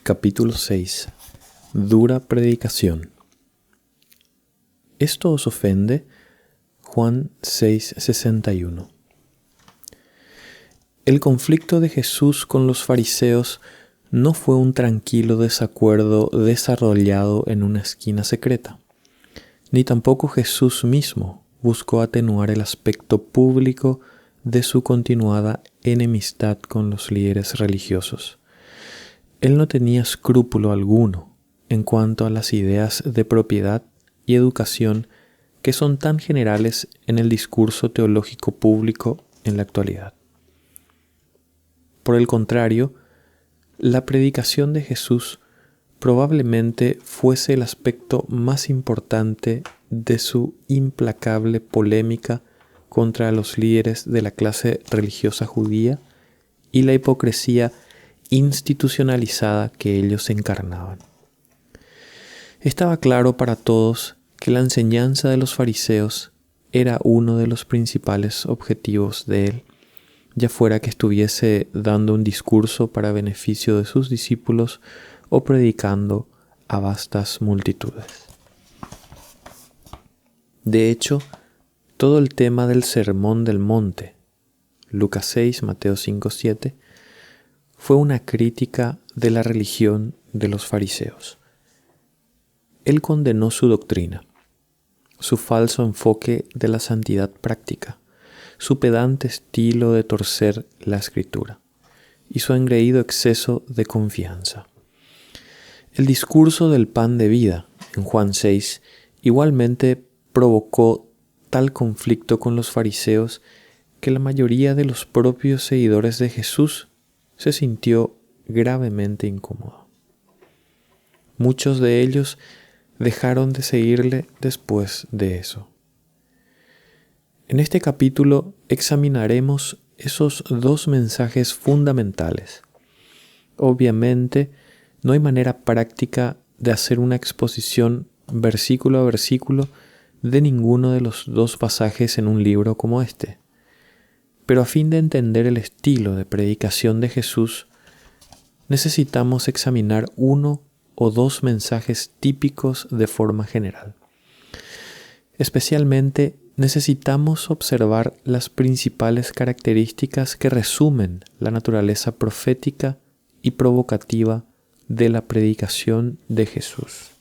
Capítulo 6. Dura predicación. ¿Esto os ofende? Juan 6:61. El conflicto de Jesús con los fariseos no fue un tranquilo desacuerdo desarrollado en una esquina secreta, ni tampoco Jesús mismo buscó atenuar el aspecto público de su continuada enemistad con los líderes religiosos. Él no tenía escrúpulo alguno en cuanto a las ideas de propiedad y educación que son tan generales en el discurso teológico público en la actualidad. Por el contrario, la predicación de Jesús probablemente fuese el aspecto más importante de su implacable polémica contra los líderes de la clase religiosa judía y la hipocresía institucionalizada que ellos encarnaban. Estaba claro para todos que la enseñanza de los fariseos era uno de los principales objetivos de él, ya fuera que estuviese dando un discurso para beneficio de sus discípulos o predicando a vastas multitudes. De hecho, todo el tema del Sermón del Monte, Lucas 6, Mateo 5, 7, fue una crítica de la religión de los fariseos. Él condenó su doctrina, su falso enfoque de la santidad práctica, su pedante estilo de torcer la Escritura y su engreído exceso de confianza. El discurso del pan de vida, en Juan 6, igualmente provocó tal conflicto con los fariseos que la mayoría de los propios seguidores de Jesús se sintió gravemente incómodo. Muchos de ellos dejaron de seguirle después de eso. En este capítulo examinaremos esos dos mensajes fundamentales. Obviamente, no hay manera práctica de hacer una exposición versículo a versículo de ninguno de los dos pasajes en un libro como este. Pero a fin de entender el estilo de predicación de Jesús, necesitamos examinar uno o dos mensajes típicos de forma general. Especialmente, necesitamos observar las principales características que resumen la naturaleza profética y provocativa de la predicación de Jesús.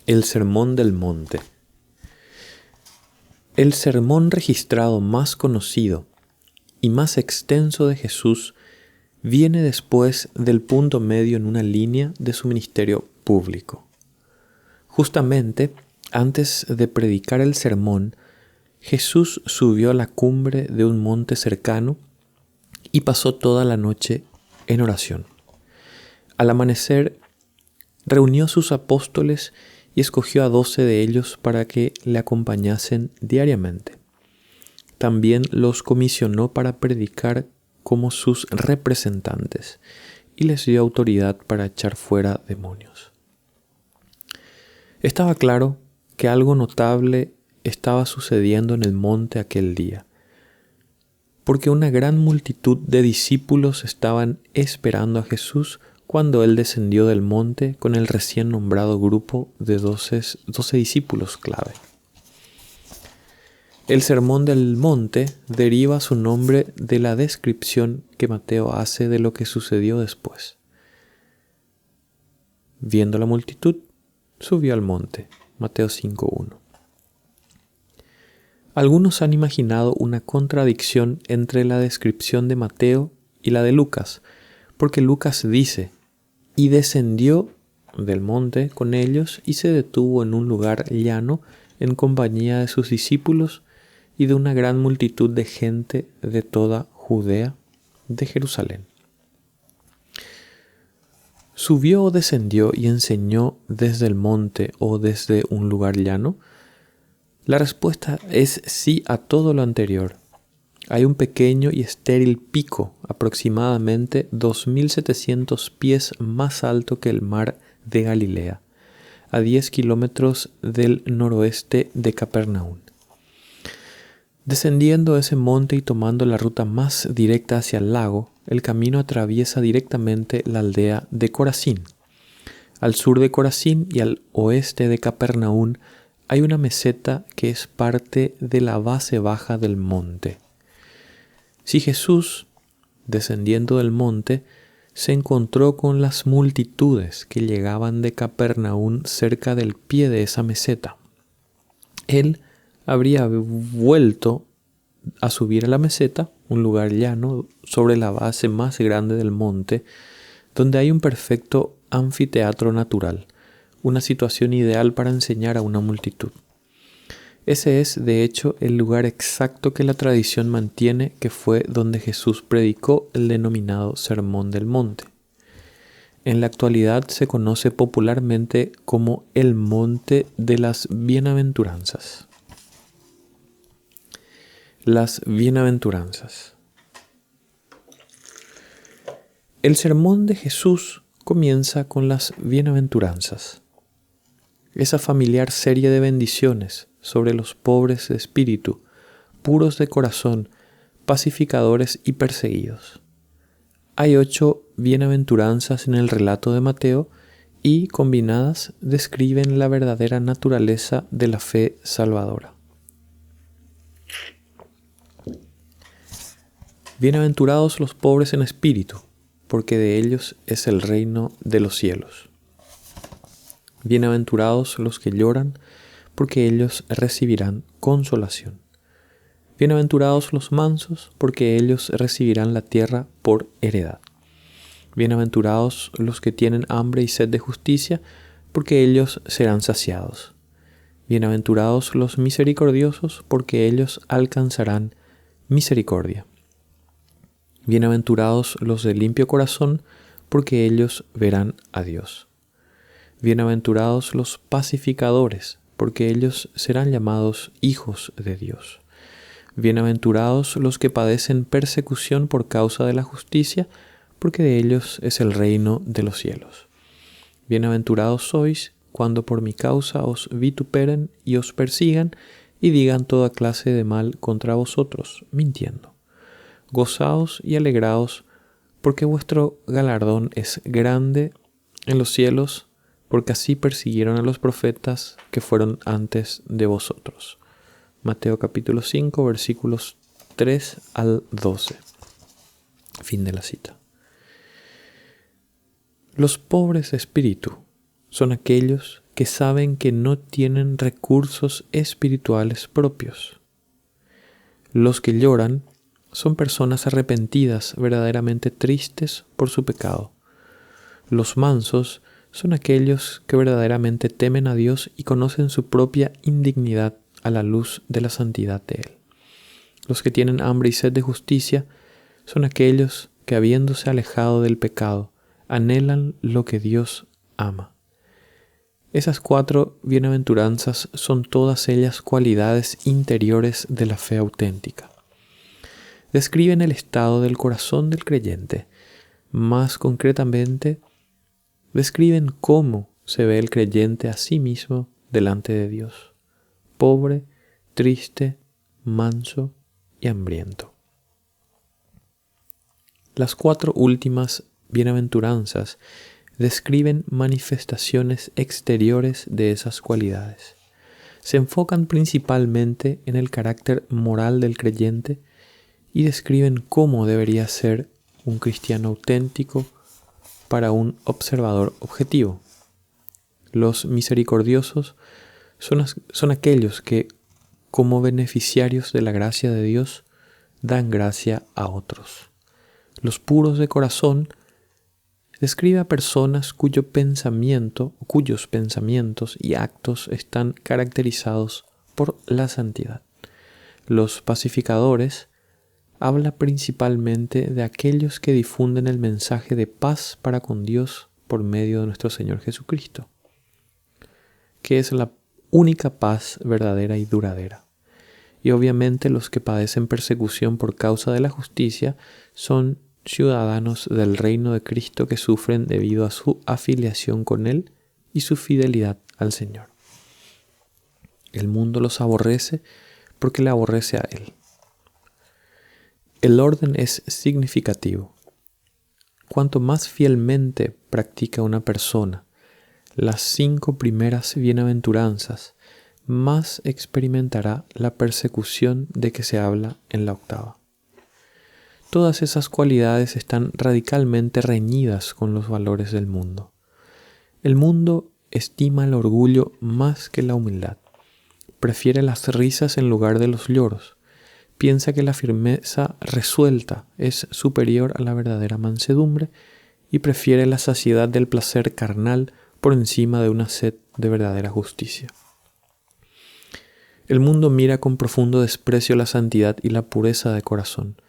El Sermón del Monte. El sermón registrado más conocido y más extenso de Jesús viene después del punto medio en una línea de su ministerio público. Justamente antes de predicar el sermón, Jesús subió a la cumbre de un monte cercano y pasó toda la noche en oración. Al amanecer, reunió a sus apóstoles y escogió a 12 de ellos para que le acompañasen diariamente. También los comisionó para predicar como sus representantes y les dio autoridad para echar fuera demonios. Estaba claro que algo notable estaba sucediendo en el monte aquel día, porque una gran multitud de discípulos estaban esperando a Jesús cuando él descendió del monte con el recién nombrado grupo de 12 discípulos clave. El Sermón del Monte deriva su nombre de la descripción que Mateo hace de lo que sucedió después. Viendo la multitud, subió al monte. Mateo 5:1. Algunos han imaginado una contradicción entre la descripción de Mateo y la de Lucas, porque Lucas dice: y descendió del monte con ellos y se detuvo en un lugar llano en compañía de sus discípulos y de una gran multitud de gente de toda Judea, de Jerusalén. ¿Subió o descendió y enseñó desde el monte o desde un lugar llano? La respuesta es sí a todo lo anterior. Hay un pequeño y estéril pico, aproximadamente 2.700 pies más alto que el mar de Galilea, a 10 kilómetros del noroeste de Capernaum. Descendiendo ese monte y tomando la ruta más directa hacia el lago, el camino atraviesa directamente la aldea de Corazín. Al sur de Corazín y al oeste de Capernaum hay una meseta que es parte de la base baja del monte. Si Jesús, descendiendo del monte, se encontró con las multitudes que llegaban de Capernaum cerca del pie de esa meseta, él habría vuelto a subir a la meseta, un lugar llano sobre la base más grande del monte, donde hay un perfecto anfiteatro natural, una situación ideal para enseñar a una multitud. Ese es, de hecho, el lugar exacto que la tradición mantiene que fue donde Jesús predicó el denominado Sermón del Monte. En la actualidad se conoce popularmente como el Monte de las Bienaventuranzas. Las Bienaventuranzas. El sermón de Jesús comienza con las Bienaventuranzas, esa familiar serie de bendiciones sobre los pobres de espíritu, puros de corazón, pacificadores y perseguidos. Hay 8 bienaventuranzas en el relato de Mateo y, combinadas, describen la verdadera naturaleza de la fe salvadora. Bienaventurados los pobres en espíritu, porque de ellos es el reino de los cielos. Bienaventurados los que lloran, porque ellos recibirán consolación. Bienaventurados los mansos, porque ellos recibirán la tierra por heredad. Bienaventurados los que tienen hambre y sed de justicia, porque ellos serán saciados. Bienaventurados los misericordiosos, porque ellos alcanzarán misericordia. Bienaventurados los de limpio corazón, porque ellos verán a Dios. Bienaventurados los pacificadores, porque ellos serán llamados hijos de Dios. Bienaventurados los que padecen persecución por causa de la justicia, porque de ellos es el reino de los cielos. Bienaventurados sois cuando por mi causa os vituperen y os persigan y digan toda clase de mal contra vosotros, mintiendo. Gozaos y alegraos, porque vuestro galardón es grande en los cielos, porque así persiguieron a los profetas que fueron antes de vosotros. Mateo capítulo 5, versículos 3 al 12. Fin de la cita. Los pobres de espíritu son aquellos que saben que no tienen recursos espirituales propios. Los que lloran son personas arrepentidas, verdaderamente tristes por su pecado. Los mansos son aquellos que verdaderamente temen a Dios y conocen su propia indignidad a la luz de la santidad de Él. Los que tienen hambre y sed de justicia son aquellos que, habiéndose alejado del pecado, anhelan lo que Dios ama. Esas 4 bienaventuranzas son todas ellas cualidades interiores de la fe auténtica. Describen el estado del corazón del creyente. Más concretamente, describen cómo se ve el creyente a sí mismo delante de Dios: pobre, triste, manso y hambriento. Las 4 últimas bienaventuranzas describen manifestaciones exteriores de esas cualidades. Se enfocan principalmente en el carácter moral del creyente y describen cómo debería ser un cristiano auténtico para un observador objetivo. Los misericordiosos son aquellos que, como beneficiarios de la gracia de Dios, dan gracia a otros. Los puros de corazón describe a personas cuyos pensamientos y actos están caracterizados por la santidad. Los pacificadores habla principalmente de aquellos que difunden el mensaje de paz para con Dios por medio de nuestro Señor Jesucristo, que es la única paz verdadera y duradera. Y obviamente los que padecen persecución por causa de la justicia son ciudadanos del reino de Cristo que sufren debido a su afiliación con Él y su fidelidad al Señor. El mundo los aborrece porque le aborrece a Él. El orden es significativo. Cuanto más fielmente practica una persona las 5 primeras bienaventuranzas, más experimentará la persecución de que se habla en la 8ª. Todas esas cualidades están radicalmente reñidas con los valores del mundo. El mundo estima el orgullo más que la humildad. Prefiere las risas en lugar de los lloros. Piensa que la firmeza resuelta es superior a la verdadera mansedumbre y prefiere la saciedad del placer carnal por encima de una sed de verdadera justicia. El mundo mira con profundo desprecio la santidad y la pureza de corazón.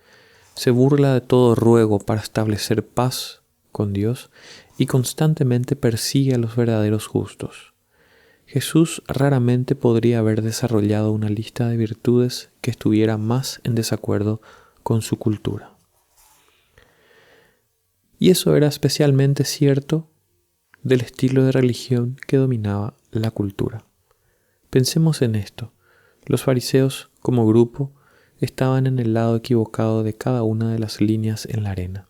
Se burla de todo ruego para establecer paz con Dios y constantemente persigue a los verdaderos justos. Jesús raramente podría haber desarrollado una lista de virtudes que estuviera más en desacuerdo con su cultura. Y eso era especialmente cierto del estilo de religión que dominaba la cultura. Pensemos en esto. Los fariseos, como grupo, estaban en el lado equivocado de cada una de las líneas en la arena.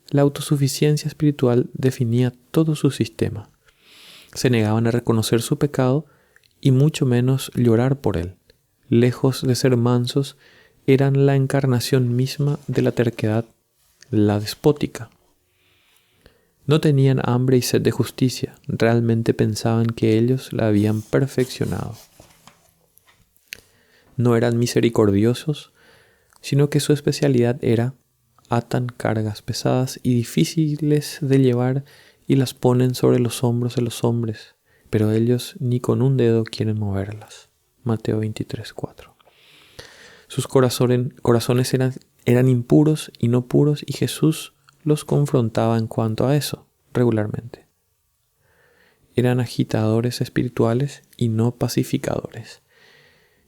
La autosuficiencia espiritual definía todo su sistema. Se negaban a reconocer su pecado y mucho menos llorar por él. Lejos de ser mansos, eran la encarnación misma de la terquedad, la despótica. No tenían hambre y sed de justicia, realmente pensaban que ellos la habían perfeccionado. No eran misericordiosos, sino que su especialidad era atan cargas pesadas y difíciles de llevar y las ponen sobre los hombros de los hombres, pero ellos ni con un dedo quieren moverlas. Mateo 23:4. Sus corazones eran impuros y no puros, y Jesús los confrontaba en cuanto a eso regularmente. Eran agitadores espirituales y no pacificadores.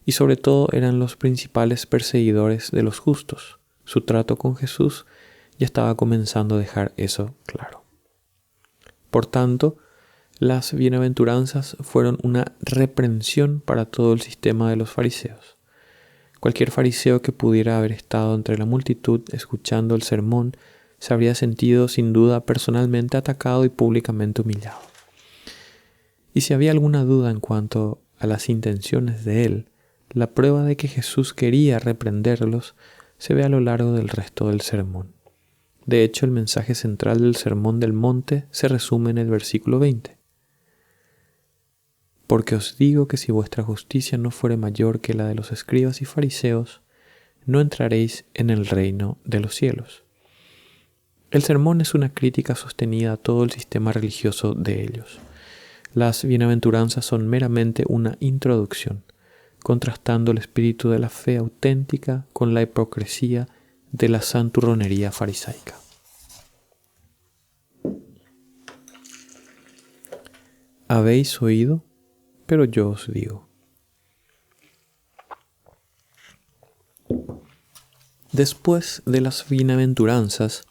Y sobre todo eran los principales perseguidores de los justos. Su trato con Jesús ya estaba comenzando a dejar eso claro. Por tanto, las bienaventuranzas fueron una reprensión para todo el sistema de los fariseos. Cualquier fariseo que pudiera haber estado entre la multitud escuchando el sermón se habría sentido sin duda personalmente atacado y públicamente humillado. Y si había alguna duda en cuanto a las intenciones de él, la prueba de que Jesús quería reprenderlos se ve a lo largo del resto del sermón. De hecho, el mensaje central del Sermón del Monte se resume en el versículo 20. Porque os digo que si vuestra justicia no fuere mayor que la de los escribas y fariseos, no entraréis en el reino de los cielos. El sermón es una crítica sostenida a todo el sistema religioso de ellos. Las bienaventuranzas son meramente una introducción, contrastando el espíritu de la fe auténtica con la hipocresía de la santurronería farisaica. Habéis oído, pero yo os digo. Después de las bienaventuranzas,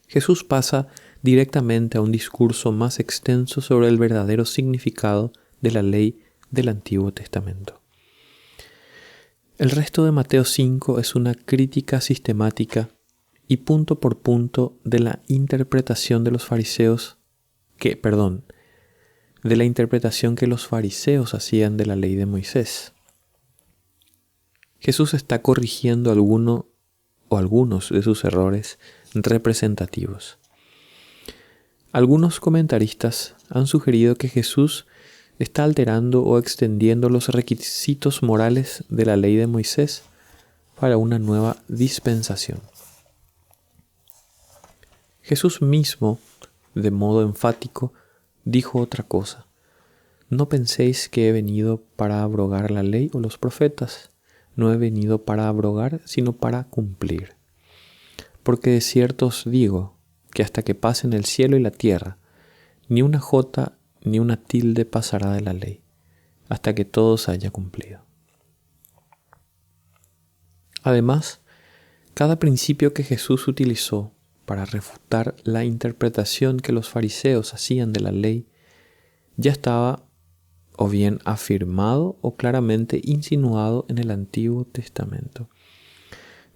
Jesús pasa directamente a un discurso más extenso sobre el verdadero significado de la ley del Antiguo Testamento. El resto de Mateo 5 es una crítica sistemática y punto por punto de la interpretación de los fariseos de la interpretación que los fariseos hacían de la ley de Moisés. Jesús está corrigiendo algunos de sus errores representativos. Algunos comentaristas han sugerido que Jesús está alterando o extendiendo los requisitos morales de la ley de Moisés para una nueva dispensación. Jesús mismo, de modo enfático, dijo otra cosa. No penséis que he venido para abrogar la ley o los profetas. No he venido para abrogar, sino para cumplir. Porque de cierto os digo que hasta que pasen el cielo y la tierra, ni una jota ni una tilde pasará de la ley, hasta que todo se haya cumplido. Además, cada principio que Jesús utilizó para refutar la interpretación que los fariseos hacían de la ley ya estaba o bien afirmado o claramente insinuado en el Antiguo Testamento.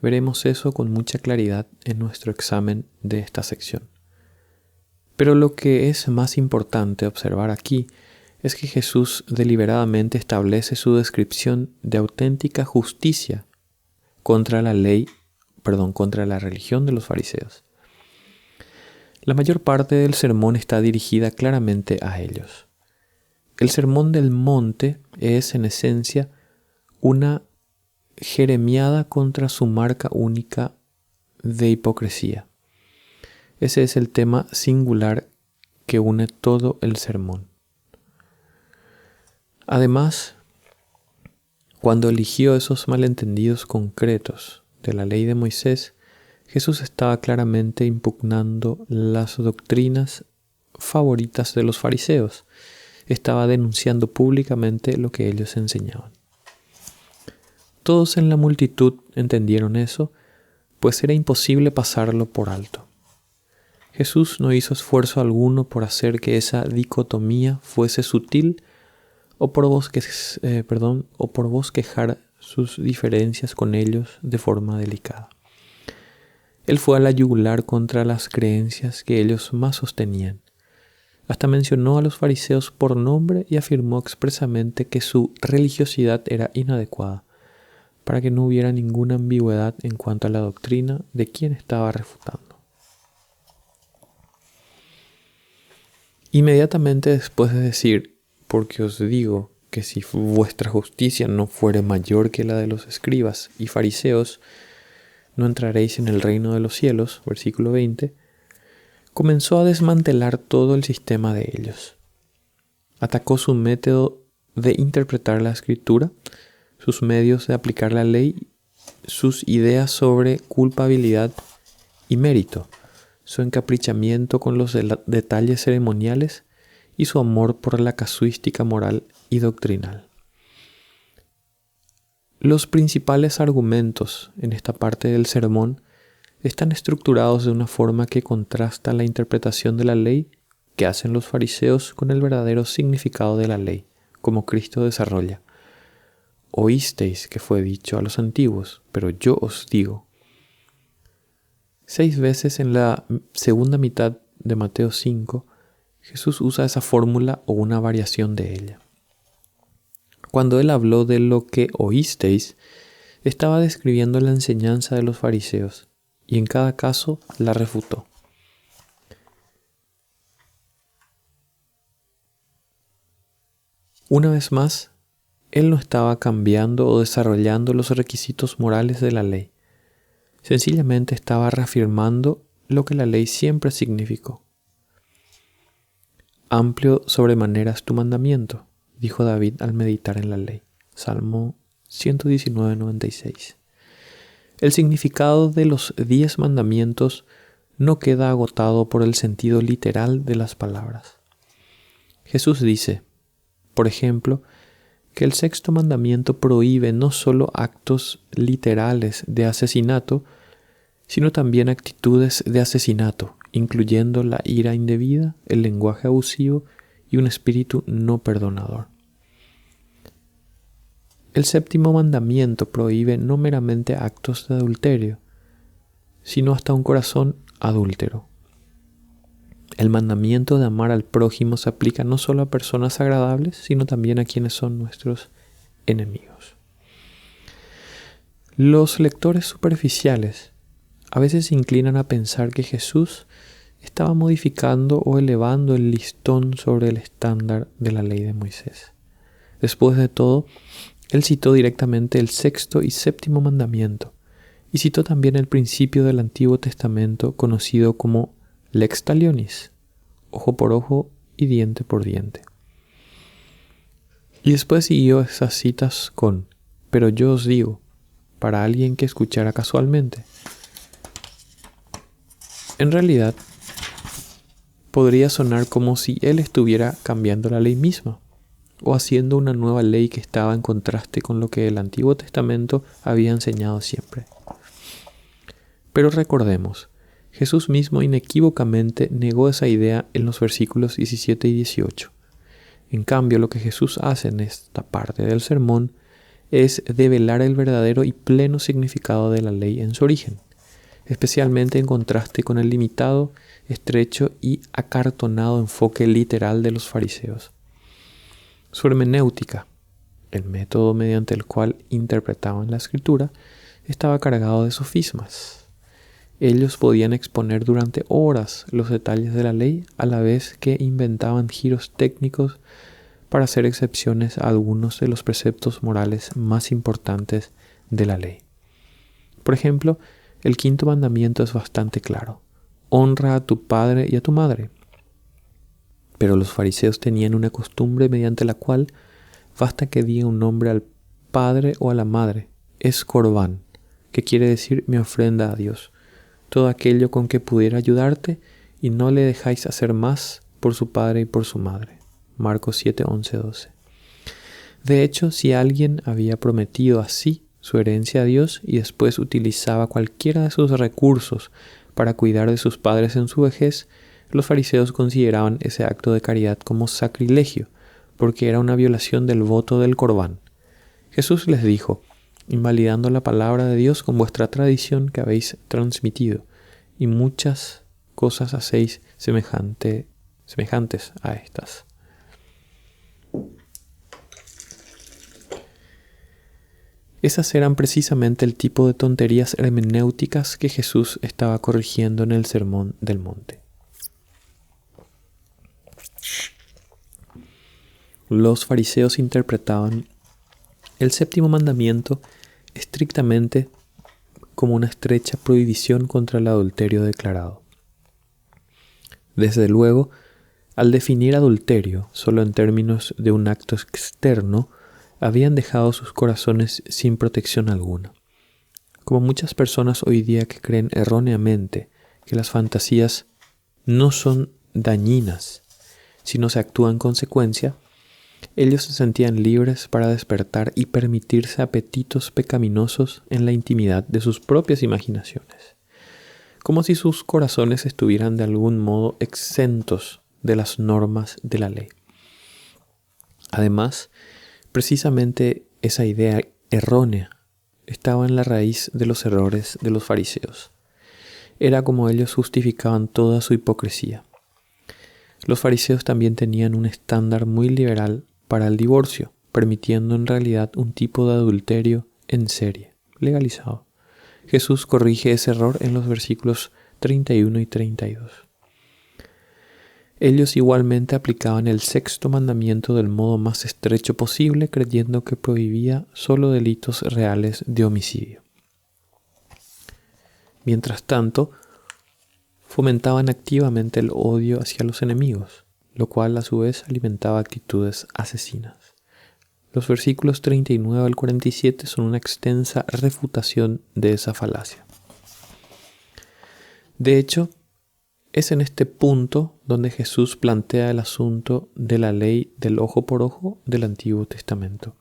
Veremos eso con mucha claridad en nuestro examen de esta sección. Pero lo que es más importante observar aquí es que Jesús deliberadamente establece su descripción de auténtica justicia contra la religión de los fariseos. La mayor parte del sermón está dirigida claramente a ellos. El sermón del monte es, en esencia, una jeremiada contra su marca única de hipocresía. Ese es el tema singular que une todo el sermón. Además, cuando eligió esos malentendidos concretos de la ley de Moisés, Jesús estaba claramente impugnando las doctrinas favoritas de los fariseos. Estaba denunciando públicamente lo que ellos enseñaban. Todos en la multitud entendieron eso, pues era imposible pasarlo por alto. Jesús no hizo esfuerzo alguno por hacer que esa dicotomía fuese sutil o por bosquejar sus diferencias con ellos de forma delicada. Él fue a la yugular contra las creencias que ellos más sostenían. Hasta mencionó a los fariseos por nombre y afirmó expresamente que su religiosidad era inadecuada, para que no hubiera ninguna ambigüedad en cuanto a la doctrina de quien estaba refutando. Inmediatamente después de decir, porque os digo que si vuestra justicia no fuere mayor que la de los escribas y fariseos, no entraréis en el reino de los cielos, versículo 20, comenzó a desmantelar todo el sistema de ellos. Atacó su método de interpretar la escritura, sus medios de aplicar la ley, sus ideas sobre culpabilidad y mérito, su encaprichamiento con los detalles ceremoniales y su amor por la casuística moral y doctrinal. Los principales argumentos en esta parte del sermón están estructurados de una forma que contrasta la interpretación de la ley que hacen los fariseos con el verdadero significado de la ley, como Cristo desarrolla. Oísteis que fue dicho a los antiguos, pero yo os digo. 6 veces en la segunda mitad de Mateo 5, Jesús usa esa fórmula o una variación de ella. Cuando él habló de lo que oísteis, estaba describiendo la enseñanza de los fariseos, y en cada caso la refutó. Una vez más, él no estaba cambiando o desarrollando los requisitos morales de la ley. Sencillamente estaba reafirmando lo que la ley siempre significó. Amplio sobremanera es tu mandamiento, dijo David al meditar en la ley. Salmo 119:96. El significado de los 10 mandamientos no queda agotado por el sentido literal de las palabras. Jesús dice, por ejemplo, que el 6º mandamiento prohíbe no solo actos literales de asesinato, sino también actitudes de asesinato, incluyendo la ira indebida, el lenguaje abusivo y un espíritu no perdonador. El 7º mandamiento prohíbe no meramente actos de adulterio, sino hasta un corazón adúltero. El mandamiento de amar al prójimo se aplica no solo a personas agradables, sino también a quienes son nuestros enemigos. Los lectores superficiales a veces se inclinan a pensar que Jesús estaba modificando o elevando el listón sobre el estándar de la ley de Moisés. Después de todo, él citó directamente el 6º y 7º mandamiento y citó también el principio del Antiguo Testamento conocido como lex talionis, ojo por ojo y diente por diente. Y después siguió esas citas con, pero yo os digo, para alguien que escuchara casualmente. En realidad, podría sonar como si él estuviera cambiando la ley misma, o haciendo una nueva ley que estaba en contraste con lo que el Antiguo Testamento había enseñado siempre. Pero recordemos, Jesús mismo inequívocamente negó esa idea en los versículos 17 y 18. En cambio, lo que Jesús hace en esta parte del sermón es develar el verdadero y pleno significado de la ley en su origen, especialmente en contraste con el limitado, estrecho y acartonado enfoque literal de los fariseos. Su hermenéutica, el método mediante el cual interpretaban la escritura, estaba cargado de sofismas. Ellos podían exponer durante horas los detalles de la ley a la vez que inventaban giros técnicos para hacer excepciones a algunos de los preceptos morales más importantes de la ley. Por ejemplo, el quinto mandamiento es bastante claro: honra a tu padre y a tu madre. Pero los fariseos tenían una costumbre mediante la cual basta que diga un nombre al padre o a la madre, es corbán, que quiere decir mi ofrenda a Dios, todo aquello con que pudiera ayudarte, y no le dejáis hacer más por su padre y por su madre. Marcos 7, 11, 12. De hecho, si alguien había prometido así su herencia a Dios y después utilizaba cualquiera de sus recursos para cuidar de sus padres en su vejez, los fariseos consideraban ese acto de caridad como sacrilegio, porque era una violación del voto del corbán. Jesús les dijo: invalidando la palabra de Dios con vuestra tradición que habéis transmitido, y muchas cosas hacéis semejantes a estas. Esas eran precisamente el tipo de tonterías hermenéuticas que Jesús estaba corrigiendo en el Sermón del Monte. Los fariseos interpretaban el séptimo mandamiento estrictamente como una estrecha prohibición contra el adulterio declarado. Desde luego, al definir adulterio solo en términos de un acto externo, habían dejado sus corazones sin protección alguna. Como muchas personas hoy día que creen erróneamente que las fantasías no son dañinas, sino se actúa en consecuencia, ellos se sentían libres para despertar y permitirse apetitos pecaminosos en la intimidad de sus propias imaginaciones, como si sus corazones estuvieran de algún modo exentos de las normas de la ley. Además, precisamente esa idea errónea estaba en la raíz de los errores de los fariseos. Era como ellos justificaban toda su hipocresía. Los fariseos también tenían un estándar muy liberal para el divorcio, permitiendo en realidad un tipo de adulterio en serie, legalizado. Jesús corrige ese error en los versículos 31 y 32. Ellos igualmente aplicaban el sexto mandamiento del modo más estrecho posible, creyendo que prohibía solo delitos reales de homicidio. Mientras tanto, fomentaban activamente el odio hacia los enemigos, lo cual a su vez alimentaba actitudes asesinas. Los versículos 39 al 47 son una extensa refutación de esa falacia. De hecho, es en este punto donde Jesús plantea el asunto de la ley del ojo por ojo del Antiguo Testamento.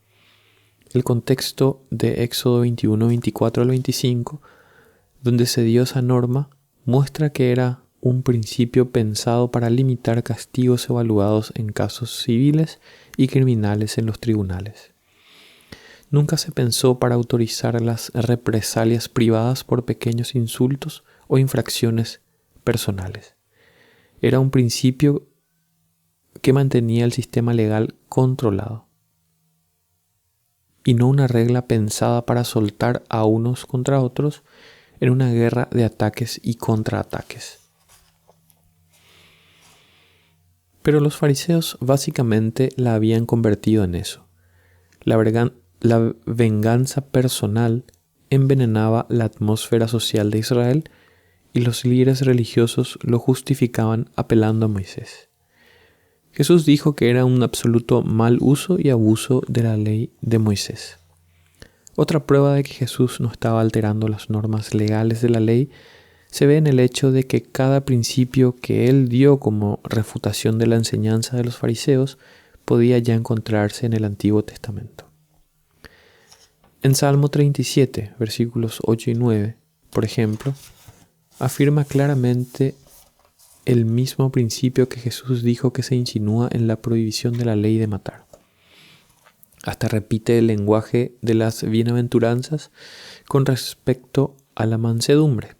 El contexto de Éxodo 21, 24 al 25, donde se dio esa norma, muestra que era un principio pensado para limitar castigos evaluados en casos civiles y criminales en los tribunales. Nunca se pensó para autorizar las represalias privadas por pequeños insultos o infracciones personales. Era un principio que mantenía el sistema legal controlado y no una regla pensada para soltar a unos contra otros en una guerra de ataques y contraataques. Pero los fariseos básicamente la habían convertido en eso. La venganza personal envenenaba la atmósfera social de Israel y los líderes religiosos lo justificaban apelando a Moisés. Jesús dijo que era un absoluto mal uso y abuso de la ley de Moisés. Otra prueba de que Jesús no estaba alterando las normas legales de la ley se ve en el hecho de que cada principio que él dio como refutación de la enseñanza de los fariseos podía ya encontrarse en el Antiguo Testamento. En Salmo 37, versículos 8 y 9, por ejemplo, afirma claramente el mismo principio que Jesús dijo que se insinúa en la prohibición de la ley de matar. Hasta repite el lenguaje de las bienaventuranzas con respecto a la mansedumbre.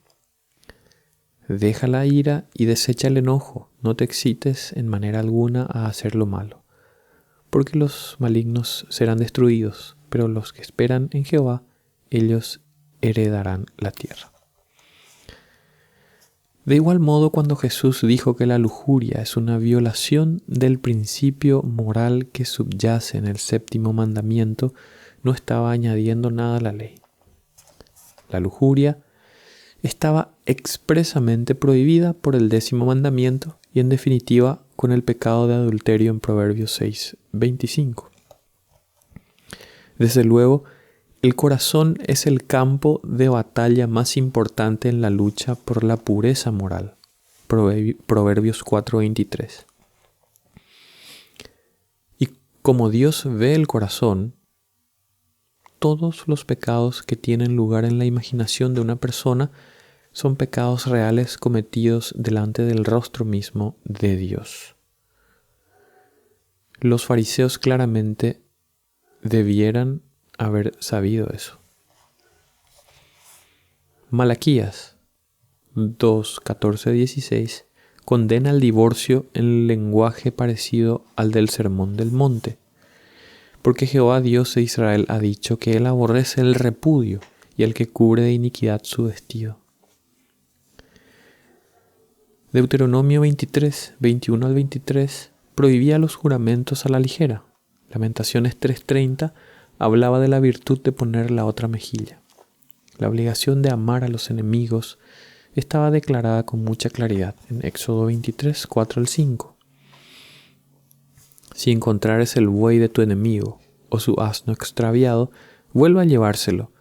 Deja la ira y desecha el enojo, no te excites en manera alguna a hacer lo malo, porque los malignos serán destruidos, pero los que esperan en Jehová, ellos heredarán la tierra. De igual modo, cuando Jesús dijo que la lujuria es una violación del principio moral que subyace en el séptimo mandamiento, no estaba añadiendo nada a la ley. La lujuria estaba expresamente prohibida por el 10º mandamiento y en definitiva con el pecado de adulterio en Proverbios 6:25. Desde luego, el corazón es el campo de batalla más importante en la lucha por la pureza moral. Proverbios 4:23. Y como Dios ve el corazón, todos los pecados que tienen lugar en la imaginación de una persona son pecados reales cometidos delante del rostro mismo de Dios. Los fariseos claramente debieran haber sabido eso. Malaquías 2:14-16 condena el divorcio en lenguaje parecido al del Sermón del Monte, porque Jehová Dios de Israel ha dicho que él aborrece el repudio y el que cubre de iniquidad su vestido. Deuteronomio 23:21-23 prohibía los juramentos a la ligera. Lamentaciones 3:30 hablaba de la virtud de poner la otra mejilla. La obligación de amar a los enemigos estaba declarada con mucha claridad en Éxodo 23:4-5. Si encontrares el buey de tu enemigo o su asno extraviado, vuelve a llevárselo.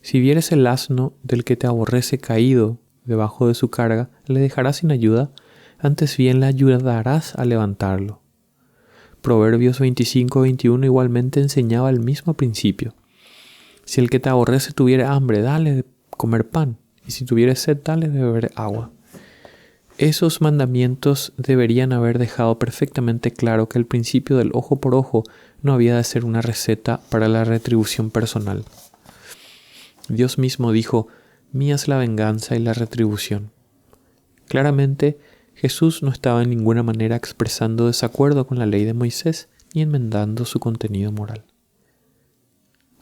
Si vieres el asno del que te aborrece caído debajo de su carga, le dejarás sin ayuda, antes bien le ayudarás a levantarlo. Proverbios 25:21 igualmente enseñaba el mismo principio. Si el que te aborrece tuviera hambre, dale de comer pan, y si tuviera sed, dale de beber agua. Esos mandamientos deberían haber dejado perfectamente claro que el principio del ojo por ojo no había de ser una receta para la retribución personal. Dios mismo dijo: «Mía es la venganza y la retribución». Claramente, Jesús no estaba en ninguna manera expresando desacuerdo con la ley de Moisés ni enmendando su contenido moral.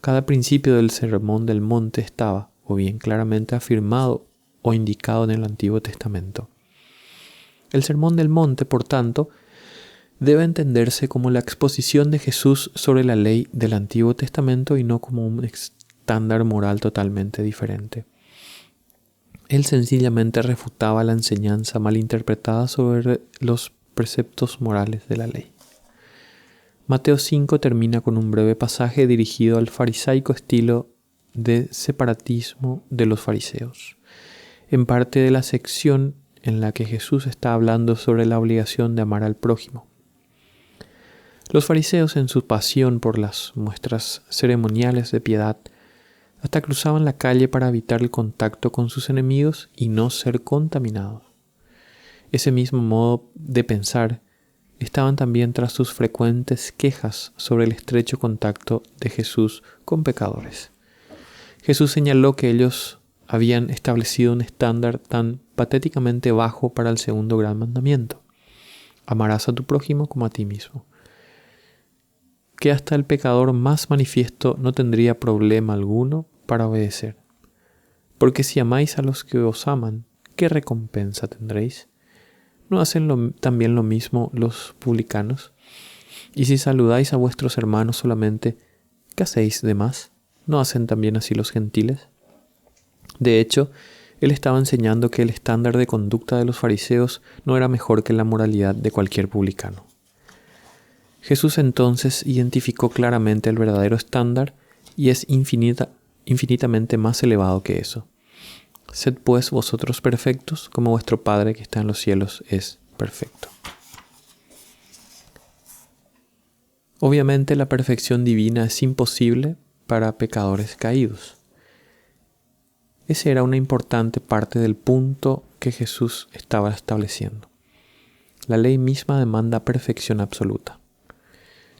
Cada principio del Sermón del Monte estaba, o bien claramente afirmado o indicado en el Antiguo Testamento. El Sermón del Monte, por tanto, debe entenderse como la exposición de Jesús sobre la ley del Antiguo Testamento y no como un estándar moral totalmente diferente. Él sencillamente refutaba la enseñanza malinterpretada sobre los preceptos morales de la ley. Mateo 5 termina con un breve pasaje dirigido al farisaico estilo de separatismo de los fariseos, en parte de la sección en la que Jesús está hablando sobre la obligación de amar al prójimo. Los fariseos, en su pasión por las muestras ceremoniales de piedad, hasta cruzaban la calle para evitar el contacto con sus enemigos y no ser contaminados. Ese mismo modo de pensar estaban también tras sus frecuentes quejas sobre el estrecho contacto de Jesús con pecadores. Jesús señaló que ellos habían establecido un estándar tan patéticamente bajo para el segundo gran mandamiento: amarás a tu prójimo como a ti mismo, que hasta el pecador más manifiesto no tendría problema alguno para obedecer. Porque si amáis a los que os aman, ¿qué recompensa tendréis? ¿No hacen también lo mismo los publicanos? Y si saludáis a vuestros hermanos solamente, ¿qué hacéis de más? ¿No hacen también así los gentiles? De hecho, él estaba enseñando que el estándar de conducta de los fariseos no era mejor que la moralidad de cualquier publicano. Jesús entonces identificó claramente el verdadero estándar y es infinitamente más elevado que eso. Sed pues vosotros perfectos, como vuestro Padre que está en los cielos es perfecto. Obviamente la perfección divina es imposible para pecadores caídos. Esa era una importante parte del punto que Jesús estaba estableciendo. La ley misma demanda perfección absoluta.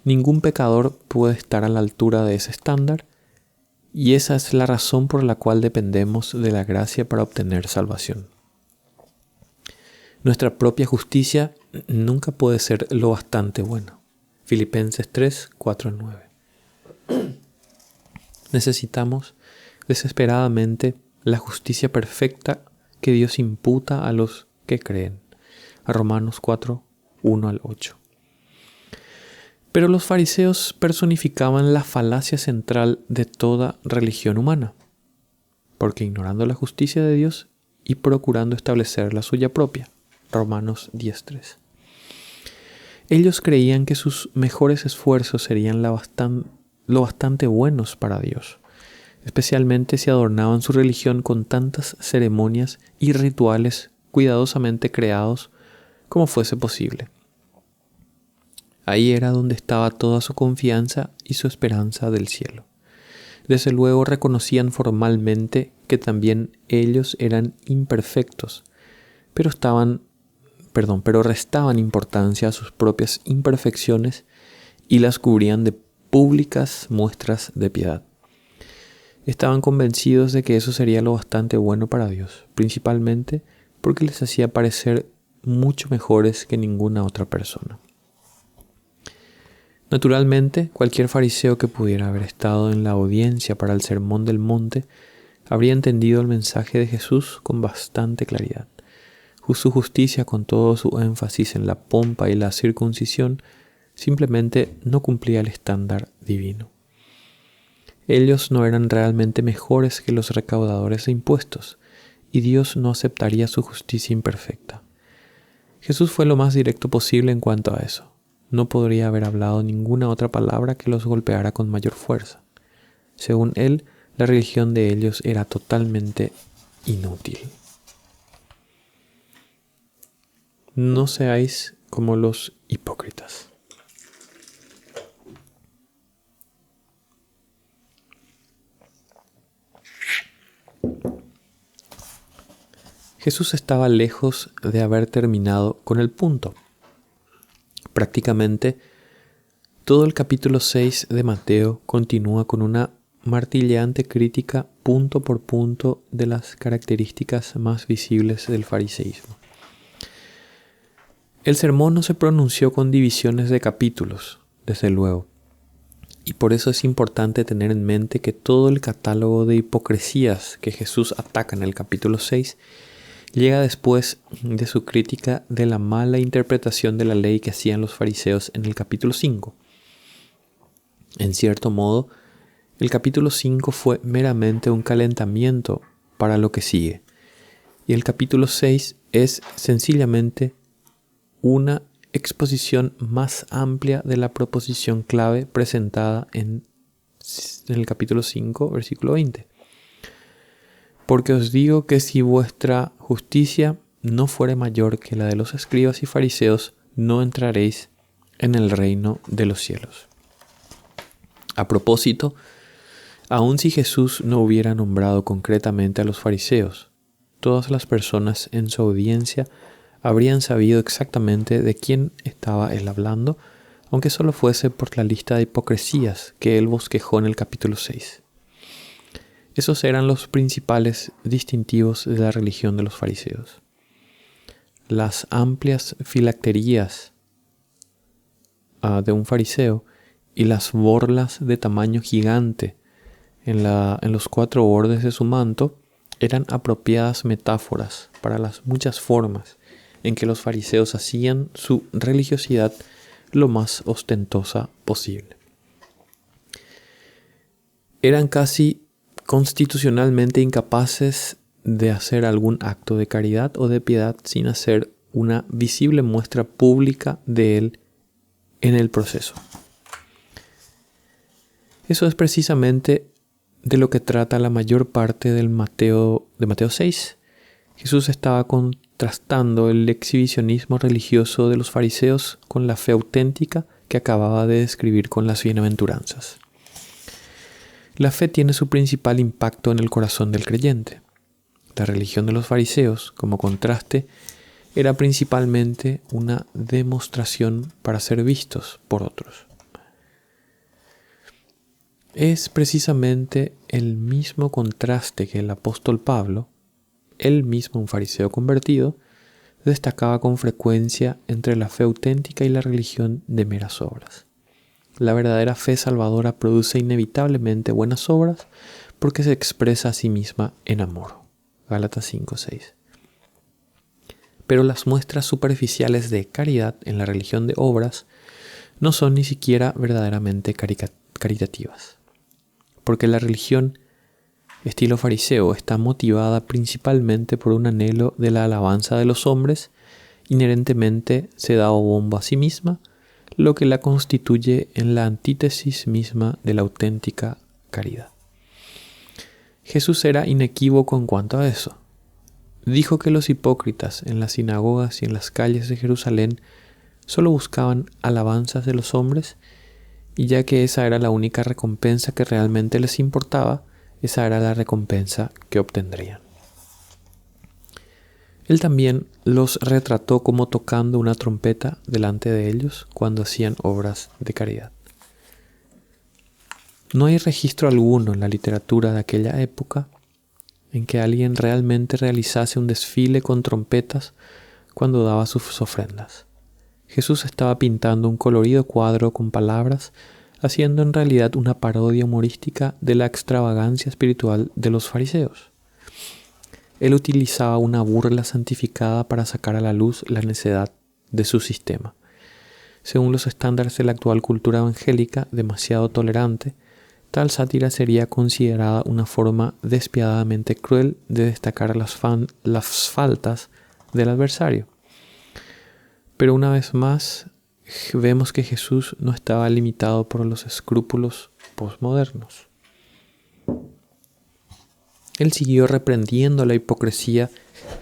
Ningún pecador puede estar a la altura de ese estándar, y esa es la razón por la cual dependemos de la gracia para obtener salvación. Nuestra propia justicia nunca puede ser lo bastante buena. Filipenses 3, 4 al 9. Necesitamos desesperadamente la justicia perfecta que Dios imputa a los que creen. A Romanos 4, 1 al 8. Pero los fariseos personificaban la falacia central de toda religión humana, porque ignorando la justicia de Dios y procurando establecer la suya propia. Romanos 10:3. Ellos creían que sus mejores esfuerzos serían lo bastante buenos para Dios, especialmente si adornaban su religión con tantas ceremonias y rituales cuidadosamente creados como fuese posible. Ahí era donde estaba toda su confianza y su esperanza del cielo. Desde luego reconocían formalmente que también ellos eran imperfectos, pero restaban importancia a sus propias imperfecciones y las cubrían de públicas muestras de piedad. Estaban convencidos de que eso sería lo bastante bueno para Dios, principalmente porque les hacía parecer mucho mejores que ninguna otra persona. Naturalmente, cualquier fariseo que pudiera haber estado en la audiencia para el Sermón del Monte habría entendido el mensaje de Jesús con bastante claridad. Su justicia, con todo su énfasis en la pompa y la circuncisión, simplemente no cumplía el estándar divino. Ellos no eran realmente mejores que los recaudadores de impuestos, y Dios no aceptaría su justicia imperfecta. Jesús fue lo más directo posible en cuanto a eso. No podría haber hablado ninguna otra palabra que los golpeara con mayor fuerza. Según él, la religión de ellos era totalmente inútil. No seáis como los hipócritas. Jesús estaba lejos de haber terminado con el punto. Prácticamente todo el capítulo 6 de Mateo continúa con una martilleante crítica punto por punto de las características más visibles del fariseísmo. El sermón no se pronunció con divisiones de capítulos, desde luego, y por eso es importante tener en mente que todo el catálogo de hipocresías que Jesús ataca en el capítulo 6 llega después de su crítica de la mala interpretación de la ley que hacían los fariseos en el capítulo 5. En cierto modo, el capítulo 5 fue meramente un calentamiento para lo que sigue, y el capítulo 6 es sencillamente una exposición más amplia de la proposición clave presentada en el capítulo 5, versículo 20. Porque os digo que si vuestra justicia no fuere mayor que la de los escribas y fariseos, no entraréis en el reino de los cielos. A propósito, aun si Jesús no hubiera nombrado concretamente a los fariseos, todas las personas en su audiencia habrían sabido exactamente de quién estaba él hablando, aunque solo fuese por la lista de hipocresías que él bosquejó en el capítulo 6. Esos eran los principales distintivos de la religión de los fariseos. Las amplias filacterías de un fariseo y las borlas de tamaño gigante en los 4 bordes de su manto eran apropiadas metáforas para las muchas formas en que los fariseos hacían su religiosidad lo más ostentosa posible. Eran casi constitucionalmente incapaces de hacer algún acto de caridad o de piedad sin hacer una visible muestra pública de él en el proceso. Eso es precisamente de lo que trata la mayor parte de Mateo 6. Jesús estaba contrastando el exhibicionismo religioso de los fariseos con la fe auténtica que acababa de describir con las bienaventuranzas. La fe tiene su principal impacto en el corazón del creyente. La religión de los fariseos, como contraste, era principalmente una demostración para ser vistos por otros. es precisamente el mismo contraste que el apóstol Pablo, él mismo un fariseo convertido, destacaba con frecuencia entre la fe auténtica y la religión de meras obras. La verdadera fe salvadora produce inevitablemente buenas obras porque se expresa a sí misma en amor. Gálatas 5:6. Pero las muestras superficiales de caridad en la religión de obras no son ni siquiera verdaderamente caritativas, porque la religión estilo fariseo está motivada principalmente por un anhelo de la alabanza de los hombres, inherentemente se da bombo a sí misma, lo que la constituye en la antítesis misma de la auténtica caridad. Jesús era inequívoco en cuanto a eso. Dijo que los hipócritas en las sinagogas y en las calles de Jerusalén solo buscaban alabanzas de los hombres, y ya que esa era la única recompensa que realmente les importaba, esa era la recompensa que obtendrían. Él también los retrató como tocando una trompeta delante de ellos cuando hacían obras de caridad. No hay registro alguno en la literatura de aquella época en que alguien realmente realizase un desfile con trompetas cuando daba sus ofrendas. Jesús estaba pintando un colorido cuadro con palabras, haciendo en realidad una parodia humorística de la extravagancia espiritual de los fariseos. Él utilizaba una burla santificada para sacar a la luz la necedad de su sistema. Según los estándares de la actual cultura evangélica, demasiado tolerante, tal sátira sería considerada una forma despiadadamente cruel de destacar las faltas del adversario. Pero una vez más, vemos que Jesús no estaba limitado por los escrúpulos posmodernos. Él siguió reprendiendo la hipocresía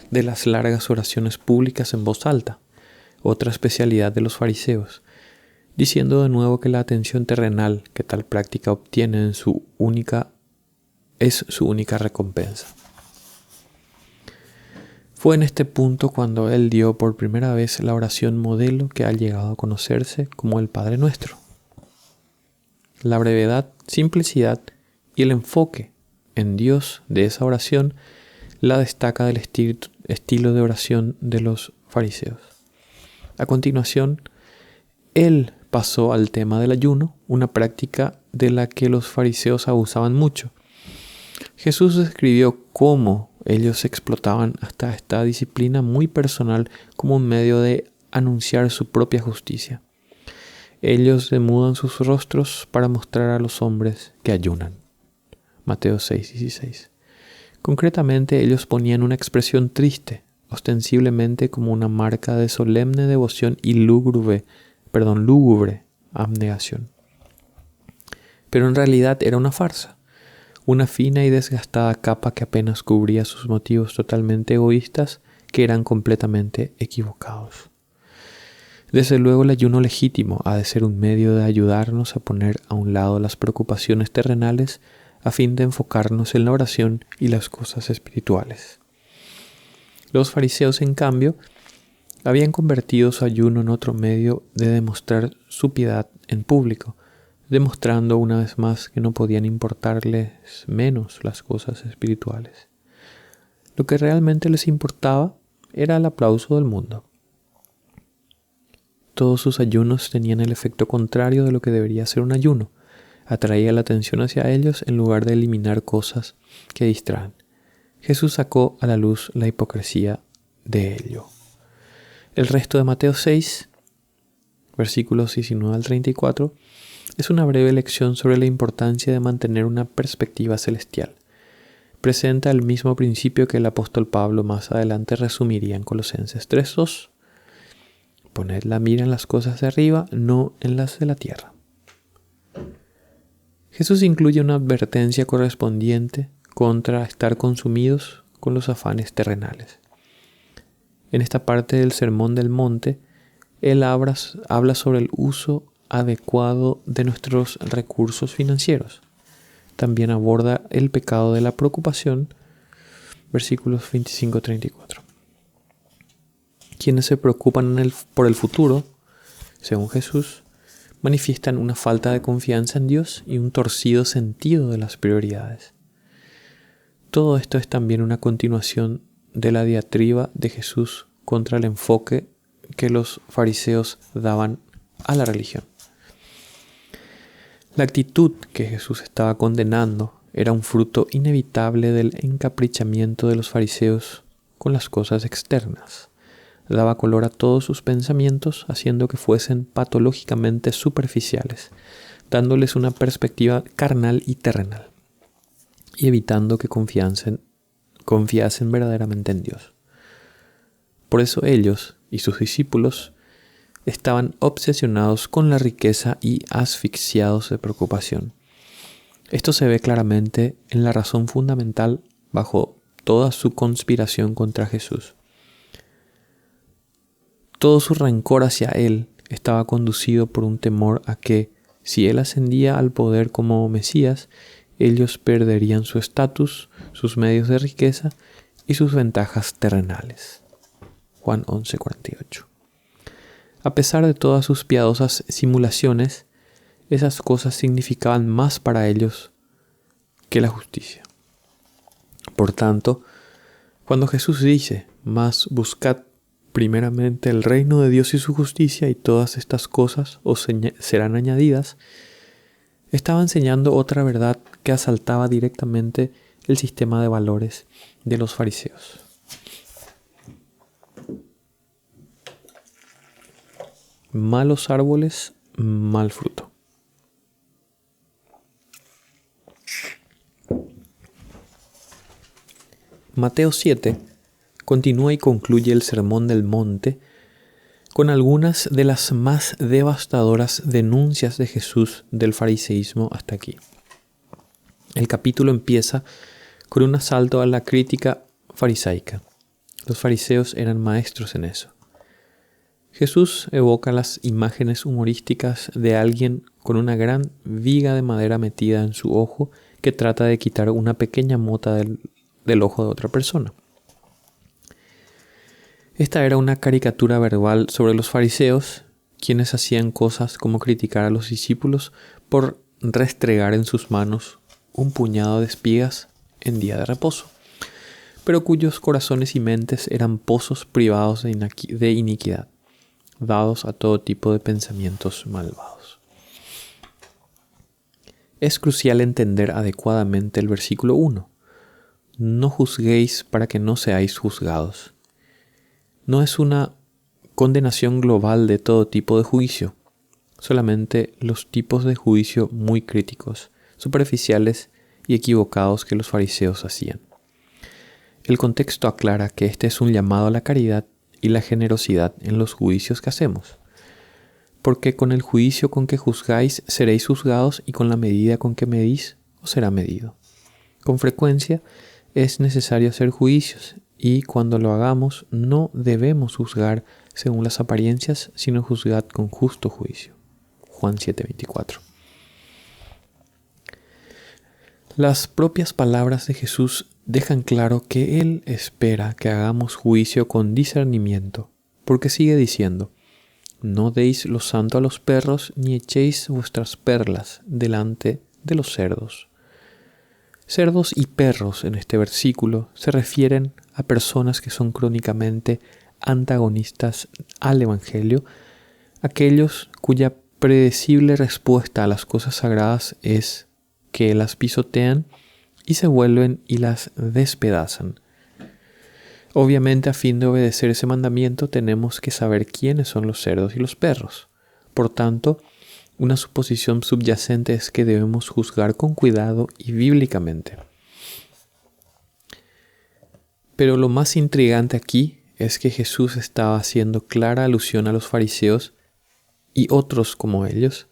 de las largas oraciones públicas en voz alta, otra especialidad de los fariseos, diciendo de nuevo que la atención terrenal que tal práctica obtiene es su única recompensa. Fue en este punto cuando él dio por primera vez la oración modelo que ha llegado a conocerse como el Padre Nuestro. La brevedad, simplicidad y el enfoque en Dios de esa oración la destaca del estilo de oración de los fariseos. A continuación, él pasó al tema del ayuno, una práctica de la que los fariseos abusaban mucho. Jesús describió cómo ellos explotaban hasta esta disciplina muy personal como un medio de anunciar su propia justicia. Ellos demudan sus rostros para mostrar a los hombres que ayunan. Mateo 6:16. Concretamente, ellos ponían una expresión triste, ostensiblemente como una marca de solemne devoción y lúgubre abnegación. Pero en realidad era una farsa, una fina y desgastada capa que apenas cubría sus motivos totalmente egoístas, que eran completamente equivocados. Desde luego, el ayuno legítimo ha de ser un medio de ayudarnos a poner a un lado las preocupaciones terrenales a fin de enfocarnos en la oración y las cosas espirituales. Los fariseos, en cambio, habían convertido su ayuno en otro medio de demostrar su piedad en público, demostrando una vez más que no podían importarles menos las cosas espirituales. Lo que realmente les importaba era el aplauso del mundo. Todos sus ayunos tenían el efecto contrario de lo que debería ser un ayuno. Atraía la atención hacia ellos en lugar de eliminar cosas que distraen. Jesús sacó a la luz la hipocresía de ello. El resto de Mateo 6, versículos 19 al 34, es una breve lección sobre la importancia de mantener una perspectiva celestial. Presenta el mismo principio que el apóstol Pablo más adelante resumiría en Colosenses 3:2. Poned la mira en las cosas de arriba, no en las de la tierra. Jesús incluye una advertencia correspondiente contra estar consumidos con los afanes terrenales. En esta parte del Sermón del Monte, él habla sobre el uso adecuado de nuestros recursos financieros. También aborda el pecado de la preocupación, versículos 25-34. Quienes se preocupan por el futuro, según Jesús, manifiestan una falta de confianza en Dios y un torcido sentido de las prioridades. Todo esto es también una continuación de la diatriba de Jesús contra el enfoque que los fariseos daban a la religión. La actitud que Jesús estaba condenando era un fruto inevitable del encaprichamiento de los fariseos con las cosas externas. Daba color a todos sus pensamientos, haciendo que fuesen patológicamente superficiales, dándoles una perspectiva carnal y terrenal, y evitando que confiasen verdaderamente en Dios. Por eso ellos y sus discípulos estaban obsesionados con la riqueza y asfixiados de preocupación. Esto se ve claramente en la razón fundamental bajo toda su conspiración contra Jesús. Todo su rencor hacia él estaba conducido por un temor a que, si él ascendía al poder como Mesías, ellos perderían su estatus, sus medios de riqueza y sus ventajas terrenales. Juan 11:48. A pesar de todas sus piadosas simulaciones, esas cosas significaban más para ellos que la justicia. Por tanto, cuando Jesús dice, «Mas buscad primeramente el reino de Dios y su justicia, y todas estas cosas os serán añadidas», estaba enseñando otra verdad que asaltaba directamente el sistema de valores de los fariseos. Malos árboles, mal fruto. Mateo 7 continúa y concluye el Sermón del Monte con algunas de las más devastadoras denuncias de Jesús del fariseísmo hasta aquí. El capítulo empieza con un asalto a la crítica farisaica. Los fariseos eran maestros en eso. Jesús evoca las imágenes humorísticas de alguien con una gran viga de madera metida en su ojo que trata de quitar una pequeña mota del ojo de otra persona. Esta era una caricatura verbal sobre los fariseos, quienes hacían cosas como criticar a los discípulos por restregar en sus manos un puñado de espigas en día de reposo, pero cuyos corazones y mentes eran pozos privados de iniquidad, dados a todo tipo de pensamientos malvados. Es crucial entender adecuadamente el versículo 1. No juzguéis para que no seáis juzgados. No es una condenación global de todo tipo de juicio, solamente los tipos de juicio muy críticos, superficiales y equivocados que los fariseos hacían. El contexto aclara que este es un llamado a la caridad y la generosidad en los juicios que hacemos, porque con el juicio con que juzgáis seréis juzgados, y con la medida con que medís os será medido. Con frecuencia es necesario hacer juicios, y cuando lo hagamos no debemos juzgar según las apariencias, sino juzgad con justo juicio. Juan 7:24. Las propias palabras de Jesús dejan claro que Él espera que hagamos juicio con discernimiento, porque sigue diciendo, no deis lo santo a los perros, ni echéis vuestras perlas delante de los cerdos. Cerdos y perros en este versículo se refieren a personas que son crónicamente antagonistas al Evangelio, aquellos cuya predecible respuesta a las cosas sagradas es que las pisotean y se vuelven y las despedazan. Obviamente, a fin de obedecer ese mandamiento, tenemos que saber quiénes son los cerdos y los perros. Por tanto, una suposición subyacente es que debemos juzgar con cuidado y bíblicamente. Pero lo más intrigante aquí es que Jesús estaba haciendo clara alusión a los fariseos y otros como ellos,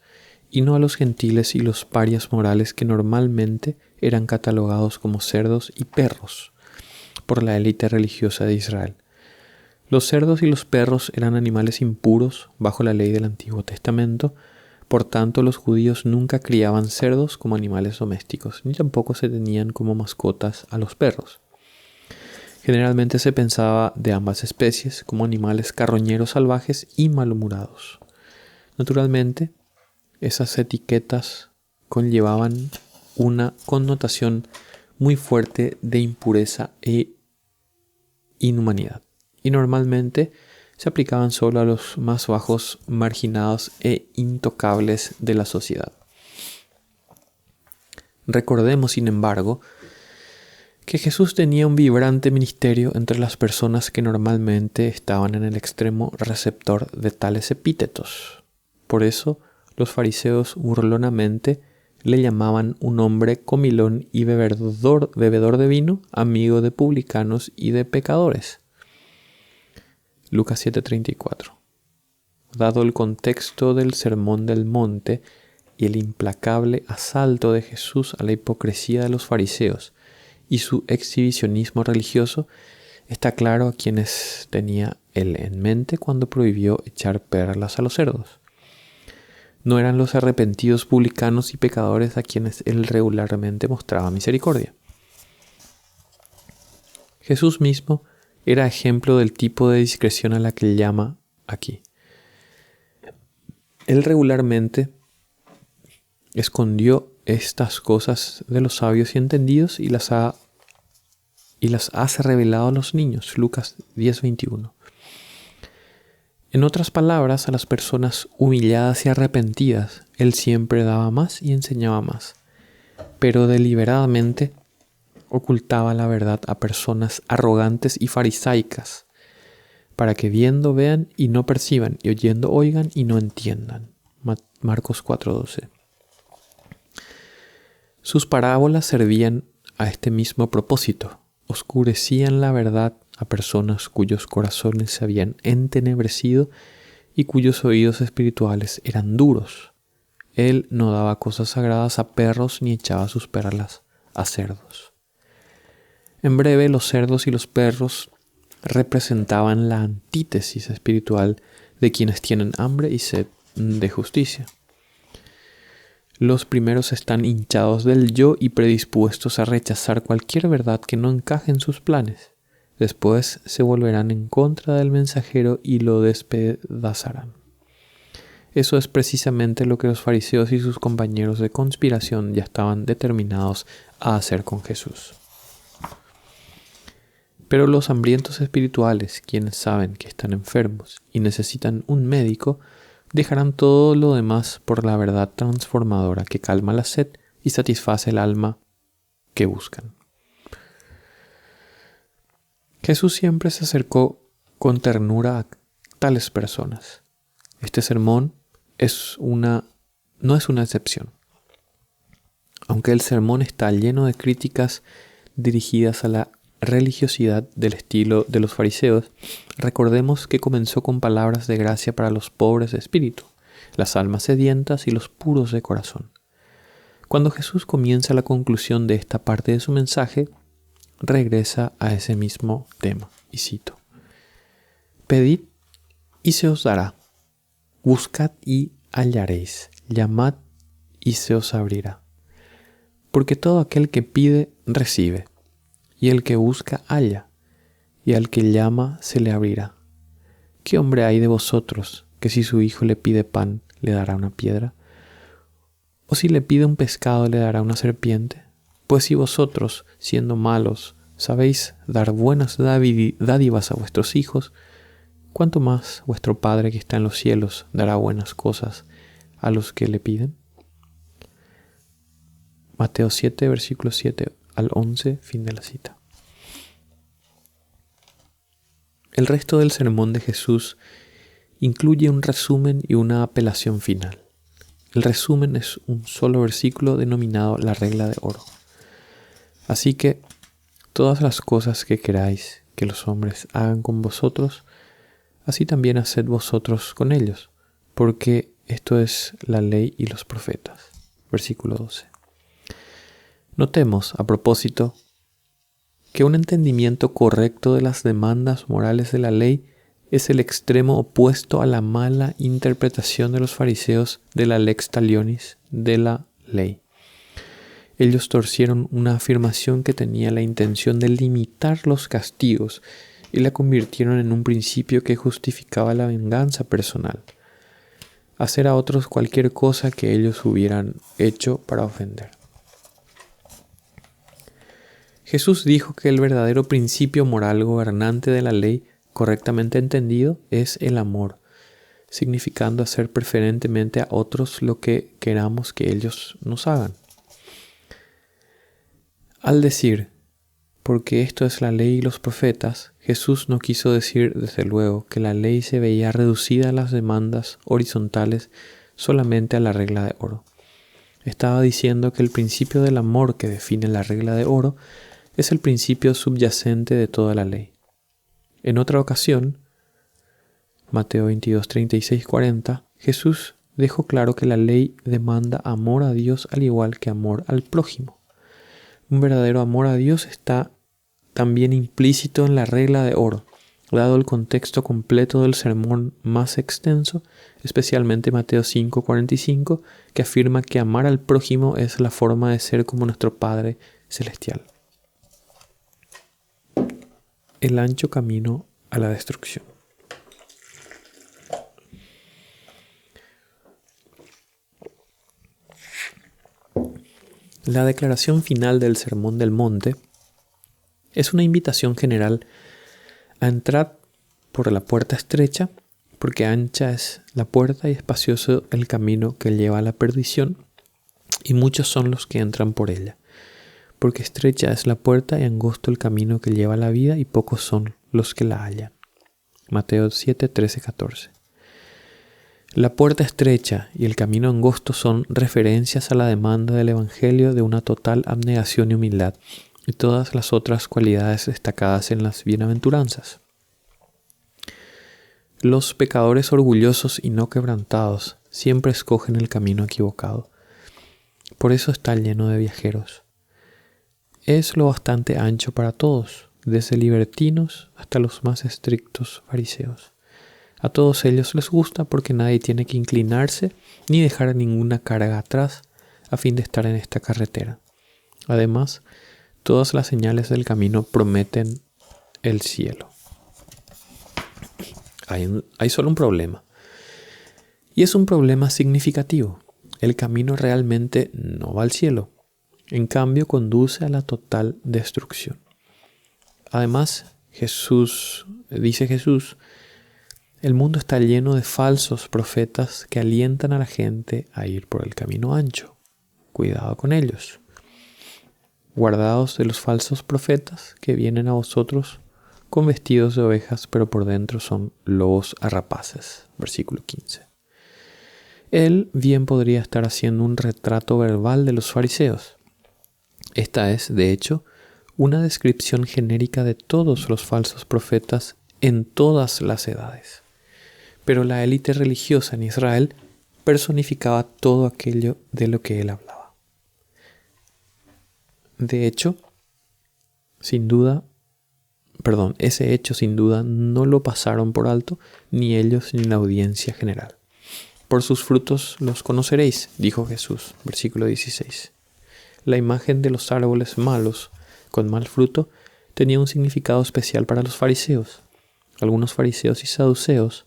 y no a los gentiles y los parias morales que normalmente eran catalogados como cerdos y perros por la élite religiosa de Israel. Los cerdos y los perros eran animales impuros bajo la ley del Antiguo Testamento. Por tanto, los judíos nunca criaban cerdos como animales domésticos, ni tampoco se tenían como mascotas a los perros. Generalmente se pensaba de ambas especies como animales carroñeros salvajes y malhumorados. Naturalmente, esas etiquetas conllevaban una connotación muy fuerte de impureza e inhumanidad, y normalmente se aplicaban solo a los más bajos, marginados e intocables de la sociedad. Recordemos, sin embargo, que Jesús tenía un vibrante ministerio entre las personas que normalmente estaban en el extremo receptor de tales epítetos. Por eso, los fariseos burlonamente le llamaban un hombre comilón y bebedor de vino, amigo de publicanos y de pecadores. Lucas 7:34. Dado el contexto del Sermón del Monte y el implacable asalto de Jesús a la hipocresía de los fariseos y su exhibicionismo religioso, está claro a quienes tenía él en mente cuando prohibió echar perlas a los cerdos. No eran los arrepentidos publicanos y pecadores a quienes él regularmente mostraba misericordia. Jesús mismo era ejemplo del tipo de discreción a la que llama aquí. Él regularmente escondió estas cosas de los sabios y entendidos y las hace revelado a los niños. Lucas 10:21. En otras palabras, a las personas humilladas y arrepentidas, él siempre daba más y enseñaba más, pero deliberadamente ocultaba la verdad a personas arrogantes y farisaicas, para que viendo vean y no perciban, y oyendo oigan y no entiendan. Marcos 4:12. Sus parábolas servían a este mismo propósito, oscurecían la verdad a personas cuyos corazones se habían entenebrecido y cuyos oídos espirituales eran duros. Él no daba cosas sagradas a perros ni echaba sus perlas a cerdos. En breve, los cerdos y los perros representaban la antítesis espiritual de quienes tienen hambre y sed de justicia. Los primeros están hinchados del yo y predispuestos a rechazar cualquier verdad que no encaje en sus planes. Después se volverán en contra del mensajero y lo despedazarán. Eso es precisamente lo que los fariseos y sus compañeros de conspiración ya estaban determinados a hacer con Jesús. Pero los hambrientos espirituales, quienes saben que están enfermos y necesitan un médico, dejarán todo lo demás por la verdad transformadora que calma la sed y satisface el alma que buscan. Jesús siempre se acercó con ternura a tales personas. Este sermón no es una excepción. Aunque el sermón está lleno de críticas dirigidas a la religiosidad del estilo de los fariseos, recordemos que comenzó con palabras de gracia para los pobres de espíritu, las almas sedientas y los puros de corazón. Cuando Jesús comienza la conclusión de esta parte de su mensaje, regresa a ese mismo tema, y cito: Pedid y se os dará, buscad y hallaréis, llamad y se os abrirá. Porque todo aquel que pide, recibe, y el que busca, halla, y al que llama, se le abrirá. ¿Qué hombre hay de vosotros que si su hijo le pide pan, le dará una piedra? ¿O si le pide un pescado, le dará una serpiente? Pues si vosotros, siendo malos, sabéis dar buenas dádivas a vuestros hijos, ¿cuánto más vuestro Padre que está en los cielos dará buenas cosas a los que le piden? Mateo 7, versículos 7 al 11, fin de la cita. El resto del sermón de Jesús incluye un resumen y una apelación final. El resumen es un solo versículo denominado la regla de oro. Así que todas las cosas que queráis que los hombres hagan con vosotros, así también haced vosotros con ellos, porque esto es la ley y los profetas. Versículo 12. Notemos, a propósito, que un entendimiento correcto de las demandas morales de la ley es el extremo opuesto a la mala interpretación de los fariseos de la lex talionis, de la ley. Ellos torcieron una afirmación que tenía la intención de limitar los castigos y la convirtieron en un principio que justificaba la venganza personal. hacer a otros cualquier cosa que ellos hubieran hecho para ofender. Jesús dijo que el verdadero principio moral gobernante de la ley, correctamente entendido, es el amor, significando hacer preferentemente a otros lo que queramos que ellos nos hagan. Al decir, porque esto es la ley y los profetas, Jesús no quiso decir, desde luego, que la ley se veía reducida a las demandas horizontales solamente a la regla de oro. Estaba diciendo que el principio del amor que define la regla de oro es el principio subyacente de toda la ley. En otra ocasión, Mateo 22, 36, 40, Jesús dejó claro que la ley demanda amor a Dios al igual que amor al prójimo. Un verdadero amor a Dios está también implícito en la regla de oro, dado el contexto completo del sermón más extenso, especialmente Mateo 5:45, que afirma que amar al prójimo es la forma de ser como nuestro Padre Celestial. El ancho camino a la destrucción. La declaración final del Sermón del Monte es una invitación general a entrar por la puerta estrecha, porque ancha es la puerta y espacioso el camino que lleva a la perdición, y muchos son los que entran por ella. Porque estrecha es la puerta y angosto el camino que lleva a la vida, y pocos son los que la hallan. Mateo 7, 13, 14. La puerta estrecha y el camino angosto son referencias a la demanda del Evangelio de una total abnegación y humildad, y todas las otras cualidades destacadas en las bienaventuranzas. Los pecadores orgullosos y no quebrantados siempre escogen el camino equivocado. Por eso está lleno de viajeros. Es lo bastante ancho para todos, desde libertinos hasta los más estrictos fariseos. A todos ellos les gusta porque nadie tiene que inclinarse ni dejar ninguna carga atrás a fin de estar en esta carretera. Además, todas las señales del camino prometen el cielo. Hay solo un problema. Y es un problema significativo. El camino realmente no va al cielo. En cambio, conduce a la total destrucción. Además, dice Jesús, el mundo está lleno de falsos profetas que alientan a la gente a ir por el camino ancho. Cuidado con ellos. Guardaos de los falsos profetas que vienen a vosotros con vestidos de ovejas, pero por dentro son lobos rapaces. Versículo 15. Él bien podría estar haciendo un retrato verbal de los fariseos. Esta es, de hecho, una descripción genérica de todos los falsos profetas en todas las edades. Pero la élite religiosa en Israel personificaba todo aquello de lo que él hablaba. De hecho, ese hecho sin duda no lo pasaron por alto ni ellos ni la audiencia general. Por sus frutos los conoceréis, dijo Jesús, versículo 16. La imagen de los árboles malos con mal fruto tenía un significado especial para los fariseos. Algunos fariseos y saduceos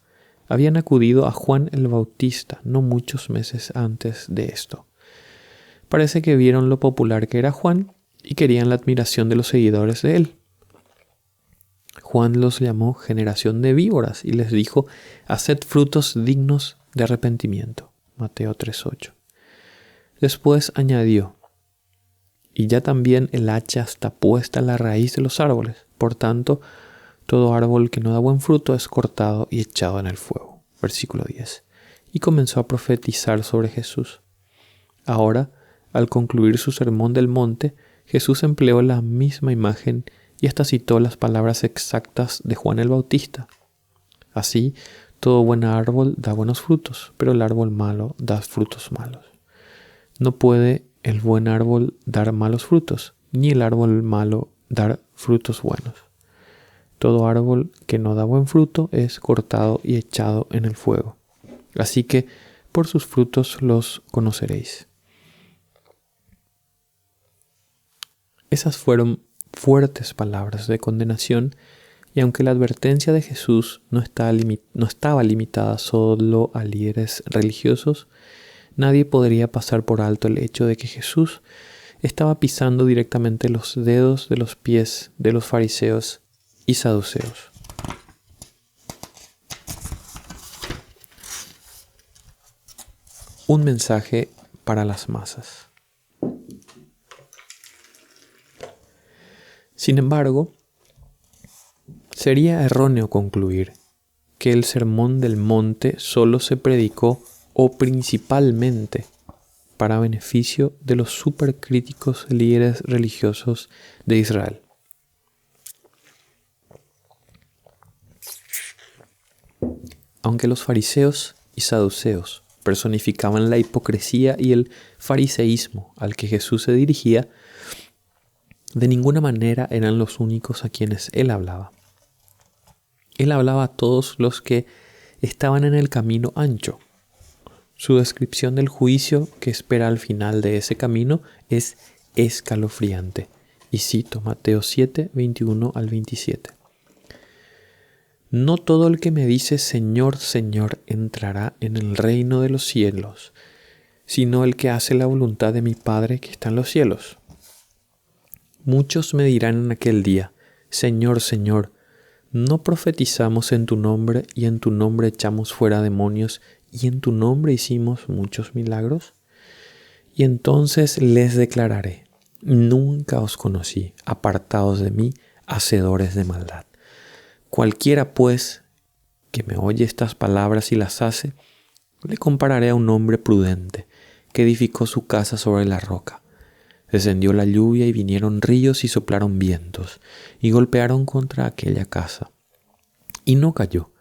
habían acudido a Juan el Bautista no muchos meses antes de esto. Parece que vieron lo popular que era Juan y querían la admiración de los seguidores de él. Juan los llamó generación de víboras y les dijo, haced frutos dignos de arrepentimiento. Mateo 3:8. Después añadió, y ya también el hacha está puesta a la raíz de los árboles. Por tanto, todo árbol que no da buen fruto es cortado y echado en el fuego. Versículo 10. Y comenzó a profetizar sobre Jesús. Ahora, al concluir su sermón del monte, Jesús empleó la misma imagen y hasta citó las palabras exactas de Juan el Bautista. Así, todo buen árbol da buenos frutos, pero el árbol malo da frutos malos. No puede el buen árbol dar malos frutos, ni el árbol malo dar frutos buenos. Todo árbol que no da buen fruto es cortado y echado en el fuego. Así que por sus frutos los conoceréis. Esas fueron fuertes palabras de condenación Y aunque la advertencia de Jesús no estaba limitada solo a líderes religiosos, nadie podría pasar por alto el hecho de que Jesús estaba pisando directamente los dedos de los pies de los fariseos y saduceos. Un mensaje para las masas. Sin embargo, sería erróneo concluir que el Sermón del Monte solo se predicó o principalmente para beneficio de los supercríticos líderes religiosos de Israel. Aunque los fariseos y saduceos personificaban la hipocresía y el fariseísmo al que Jesús se dirigía, de ninguna manera eran los únicos a quienes él hablaba. Él hablaba a todos los que estaban en el camino ancho. Su descripción del juicio que espera al final de ese camino es escalofriante. Y cito Mateo 7, 21 al 27. No todo el que me dice Señor, Señor entrará en el reino de los cielos, sino el que hace la voluntad de mi Padre que está en los cielos. Muchos me dirán en aquel día, Señor, Señor, ¿no profetizamos en tu nombre y en tu nombre echamos fuera demonios y en tu nombre hicimos muchos milagros? Y entonces les declararé, nunca os conocí, apartados de mí, hacedores de maldad. Cualquiera pues que me oye estas palabras y las hace, le compararé a un hombre prudente que edificó su casa sobre la roca. Descendió la lluvia y vinieron ríos y soplaron vientos y golpearon contra aquella casa. Y no cayó,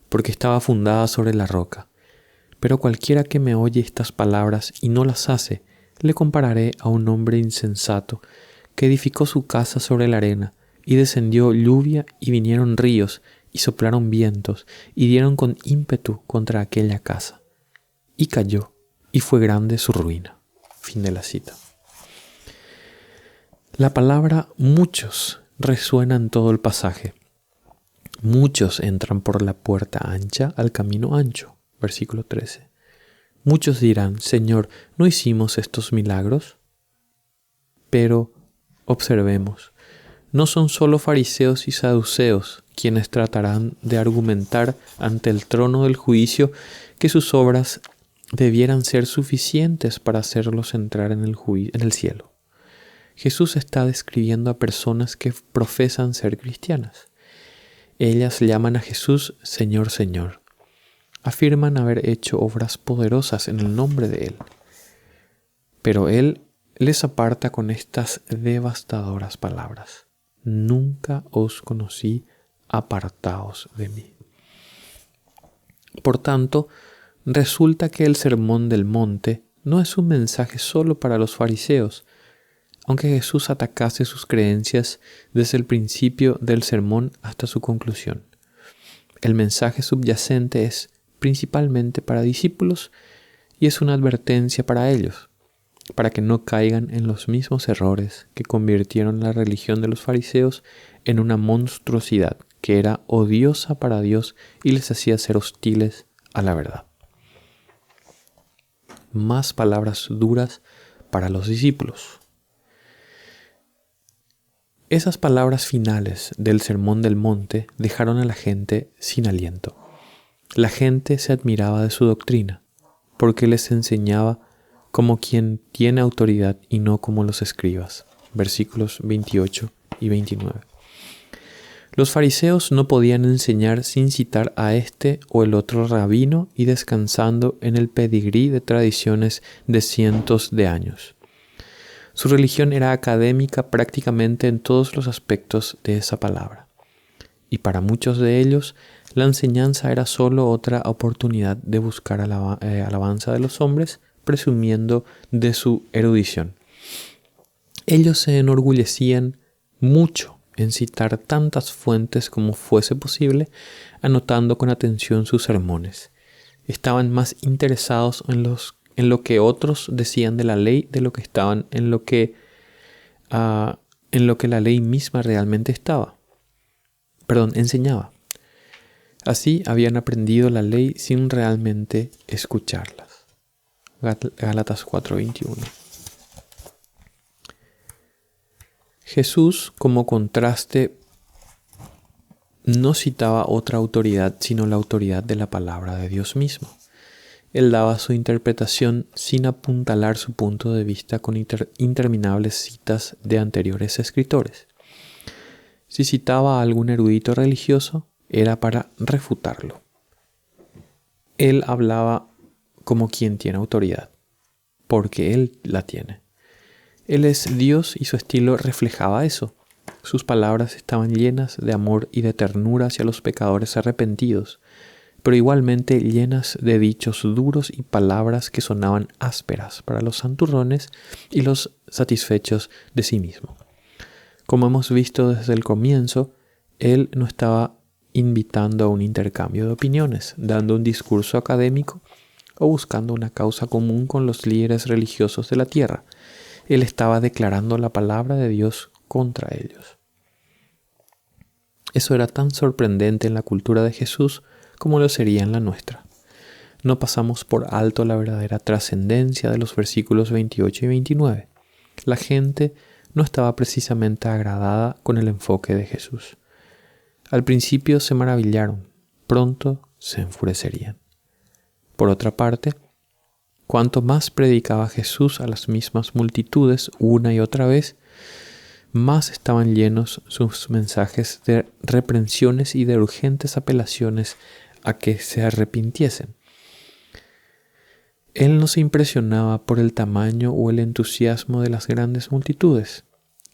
porque estaba fundada sobre la roca. Pero cualquiera que me oye estas palabras y no las hace, le compararé a un hombre insensato que edificó su casa sobre la arena, y descendió lluvia y vinieron ríos y soplaron vientos y dieron con ímpetu contra aquella casa. Y cayó, y fue grande su ruina. Fin de la cita. La palabra muchos resuena en todo el pasaje. Muchos entran por la puerta ancha al camino ancho. Versículo 13. Muchos dirán, Señor, ¿no hicimos estos milagros? Pero observemos, no son solo fariseos y saduceos quienes tratarán de argumentar ante el trono del juicio que sus obras debieran ser suficientes para hacerlos entrar en el cielo. Jesús está describiendo a personas que profesan ser cristianas. Ellas llaman a Jesús Señor, Señor. Afirman haber hecho obras poderosas en el nombre de Él. Pero Él les aparta con estas devastadoras palabras. Nunca os conocí, apartaos de mí. Por tanto, resulta que el Sermón del Monte no es un mensaje solo para los fariseos, aunque Jesús atacase sus creencias desde el principio del sermón hasta su conclusión. El mensaje subyacente es principalmente para discípulos y es una advertencia para ellos, para que no caigan en los mismos errores que convirtieron la religión de los fariseos en una monstruosidad que era odiosa para Dios y les hacía ser hostiles a la verdad. Más palabras duras para los discípulos. Esas palabras finales del Sermón del Monte dejaron a la gente sin aliento. La gente se admiraba de su doctrina, porque les enseñaba como quien tiene autoridad y no como los escribas. Versículos 28 y 29. Los fariseos no podían enseñar sin citar a este o el otro rabino y descansando en el pedigrí de tradiciones de cientos de años. Su religión era académica prácticamente en todos los aspectos de esa palabra. Y para muchos de ellos, la enseñanza era solo otra oportunidad de buscar alabanza de los hombres, presumiendo de su erudición. Ellos se enorgullecían mucho en citar tantas fuentes como fuese posible, anotando con atención sus sermones. Estaban más interesados en lo que otros decían de la ley de lo que estaban en lo que la ley misma realmente estaba. enseñaba. Así habían aprendido la ley sin realmente escucharlas. Gálatas 4:21. Jesús, como contraste, no citaba otra autoridad sino la autoridad de la palabra de Dios mismo. Él daba su interpretación sin apuntalar su punto de vista con interminables citas de anteriores escritores. Si citaba a algún erudito religioso, era para refutarlo. Él hablaba como quien tiene autoridad, porque Él la tiene. Él es Dios y su estilo reflejaba eso. Sus palabras estaban llenas de amor y de ternura hacia los pecadores arrepentidos, pero igualmente llenas de dichos duros y palabras que sonaban ásperas para los santurrones y los satisfechos de sí mismo. Como hemos visto desde el comienzo, Él no estaba invitando a un intercambio de opiniones, dando un discurso académico o buscando una causa común con los líderes religiosos de la tierra. Él estaba declarando la palabra de Dios contra ellos. Eso era tan sorprendente en la cultura de Jesús como lo sería en la nuestra. No pasamos por alto la verdadera trascendencia de los versículos 28 y 29. La gente no estaba precisamente agradada con el enfoque de Jesús. Al principio se maravillaron, pronto se enfurecerían. Por otra parte, cuanto más predicaba Jesús a las mismas multitudes una y otra vez, más estaban llenos sus mensajes de reprensiones y de urgentes apelaciones a que se arrepintiesen. Él no se impresionaba por el tamaño o el entusiasmo de las grandes multitudes.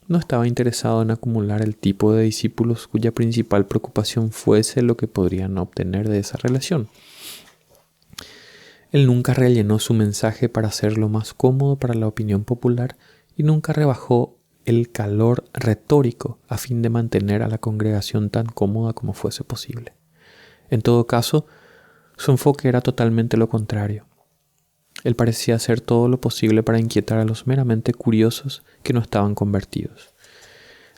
No estaba interesado en acumular el tipo de discípulos cuya principal preocupación fuese lo que podrían obtener de esa relación. Él nunca rellenó su mensaje para hacerlo más cómodo para la opinión popular y nunca rebajó el calor retórico a fin de mantener a la congregación tan cómoda como fuese posible. En todo caso, su enfoque era totalmente lo contrario. Él parecía hacer todo lo posible para inquietar a los meramente curiosos que no estaban convertidos.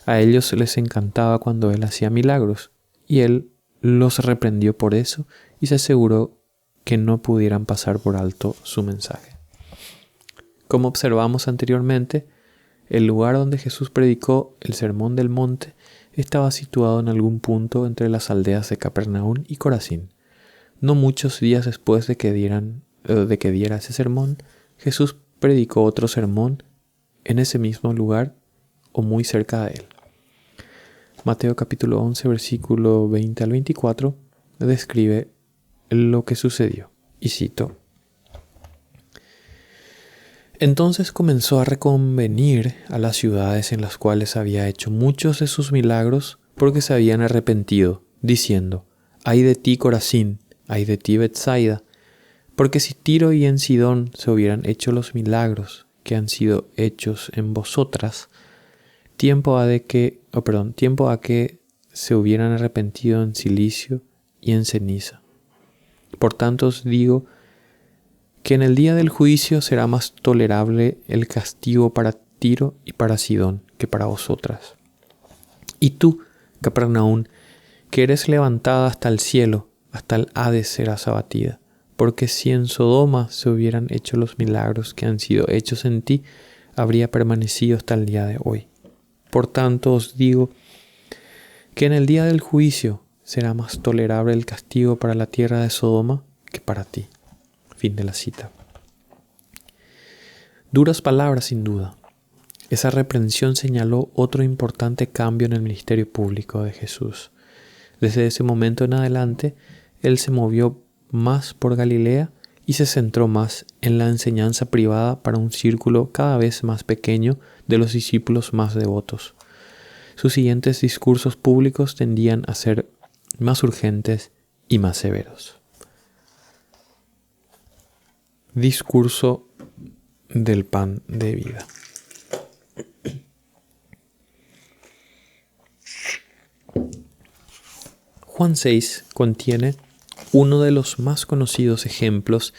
A ellos les encantaba cuando él hacía milagros, y él los reprendió por eso y se aseguró que no pudieran pasar por alto su mensaje. Como observamos anteriormente, el lugar donde Jesús predicó el Sermón del Monte estaba situado en algún punto entre las aldeas de Capernaum y Corazín. No muchos días después de que diera ese sermón, Jesús predicó otro sermón en ese mismo lugar o muy cerca de él. Mateo capítulo 11, versículo 20 al 24, describe lo que sucedió, y cito: Entonces comenzó a reconvenir a las ciudades en las cuales había hecho muchos de sus milagros porque se habían arrepentido, diciendo: ¡Ay de ti, Corazín! ¡Ay de ti, Betsaida! Porque si Tiro y en Sidón se hubieran hecho los milagros que han sido hechos en vosotras, tiempo a que se hubieran arrepentido en cilicio y en ceniza. Por tanto os digo que en el día del juicio será más tolerable el castigo para Tiro y para Sidón que para vosotras. Y tú, Capernaum, que eres levantada hasta el cielo, hasta el Hades serás abatida. Porque si en Sodoma se hubieran hecho los milagros que han sido hechos en ti, habría permanecido hasta el día de hoy. Por tanto os digo que en el día del juicio será más tolerable el castigo para la tierra de Sodoma que para ti. Fin de la cita. Duras palabras sin duda. Esa reprensión señaló otro importante cambio en el ministerio público de Jesús. Desde ese momento en adelante, él se movió más por Galilea y se centró más en la enseñanza privada para un círculo cada vez más pequeño de los discípulos más devotos. Sus siguientes discursos públicos tendían a ser más urgentes y más severos. Discurso del pan de vida. Juan 6 contiene uno de los más conocidos ejemplos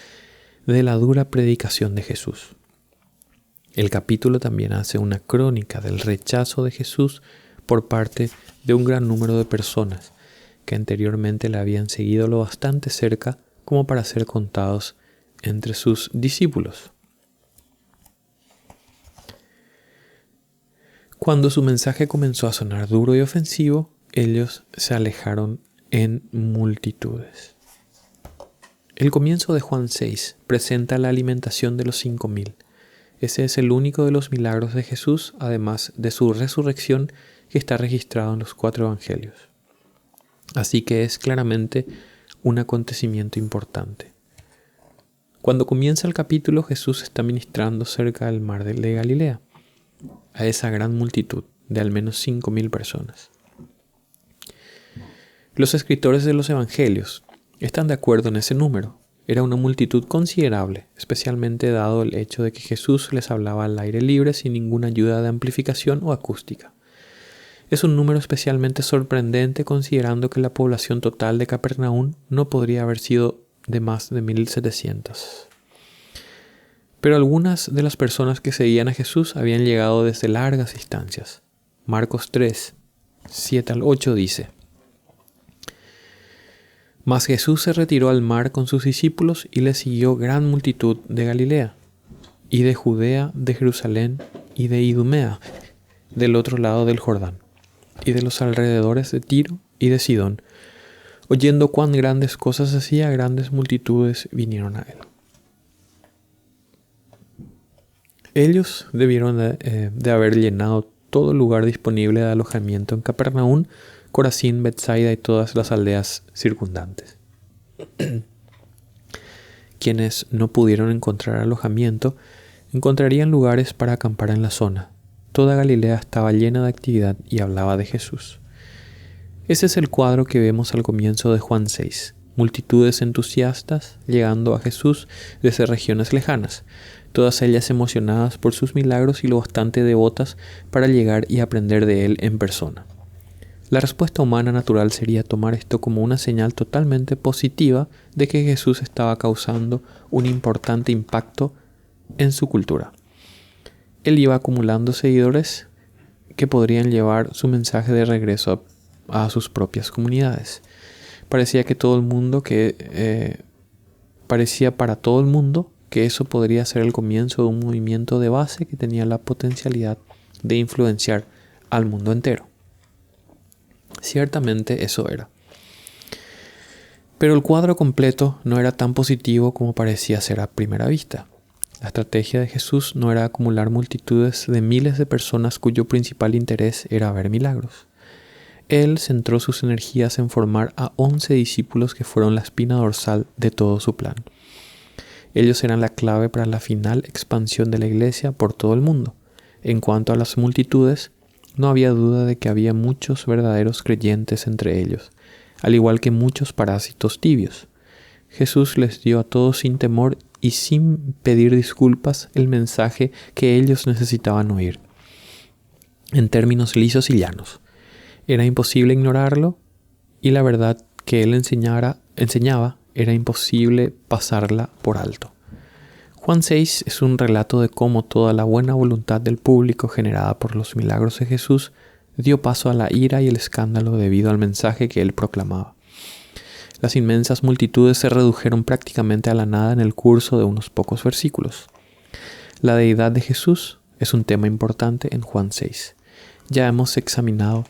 de la dura predicación de Jesús. El capítulo también hace una crónica del rechazo de Jesús por parte de un gran número de personas que anteriormente le habían seguido lo bastante cerca como para ser contados entre sus discípulos. Cuando su mensaje comenzó a sonar duro y ofensivo, ellos se alejaron en multitudes. El comienzo de Juan 6 presenta la alimentación de los 5.000. Ese es el único de los milagros de Jesús, además de su resurrección, que está registrado en los 4 evangelios. Así que es claramente un acontecimiento importante. Cuando comienza el capítulo, Jesús está ministrando cerca del mar de Galilea, a esa gran multitud de al menos 5.000 personas. Los escritores de los evangelios están de acuerdo en ese número. Era una multitud considerable, especialmente dado el hecho de que Jesús les hablaba al aire libre sin ninguna ayuda de amplificación o acústica. Es un número especialmente sorprendente considerando que la población total de Capernaum no podría haber sido de más de 1.700. Pero algunas de las personas que seguían a Jesús habían llegado desde largas distancias. Marcos 3, 7 al 8 dice: Mas Jesús se retiró al mar con sus discípulos y le siguió gran multitud de Galilea, y de Judea, de Jerusalén y de Idumea, del otro lado del Jordán, y de los alrededores de Tiro y de Sidón. Oyendo cuán grandes cosas hacía, grandes multitudes vinieron a él. Ellos debieron de haber llenado todo el lugar disponible de alojamiento en Capernaum, Corazín, Betsaida y todas las aldeas circundantes. Quienes no pudieron encontrar alojamiento, encontrarían lugares para acampar en la zona. Toda Galilea estaba llena de actividad y hablaba de Jesús. Ese es el cuadro que vemos al comienzo de Juan 6. Multitudes entusiastas llegando a Jesús desde regiones lejanas, todas ellas emocionadas por sus milagros y lo bastante devotas para llegar y aprender de él en persona. La respuesta humana natural sería tomar esto como una señal totalmente positiva de que Jesús estaba causando un importante impacto en su cultura. Él iba acumulando seguidores que podrían llevar su mensaje de regreso a sus propias comunidades. Parecía para todo el mundo que eso podría ser el comienzo de un movimiento de base que tenía la potencialidad de influenciar al mundo entero. Ciertamente eso era. Pero el cuadro completo no era tan positivo como parecía ser a primera vista. La estrategia de Jesús no era acumular multitudes de miles de personas cuyo principal interés era ver milagros. Él centró sus energías en formar a 11 discípulos que fueron la espina dorsal de todo su plan. Ellos eran la clave para la final expansión de la iglesia por todo el mundo. En cuanto a las multitudes, no había duda de que había muchos verdaderos creyentes entre ellos, al igual que muchos parásitos tibios. Jesús les dio a todos sin temor y sin pedir disculpas el mensaje que ellos necesitaban oír, en términos lisos y llanos. Era imposible ignorarlo y la verdad que él enseñaba era imposible pasarla por alto. Juan 6 es un relato de cómo toda la buena voluntad del público generada por los milagros de Jesús dio paso a la ira y el escándalo debido al mensaje que él proclamaba. Las inmensas multitudes se redujeron prácticamente a la nada en el curso de unos pocos versículos. La deidad de Jesús es un tema importante en Juan 6. Ya hemos examinado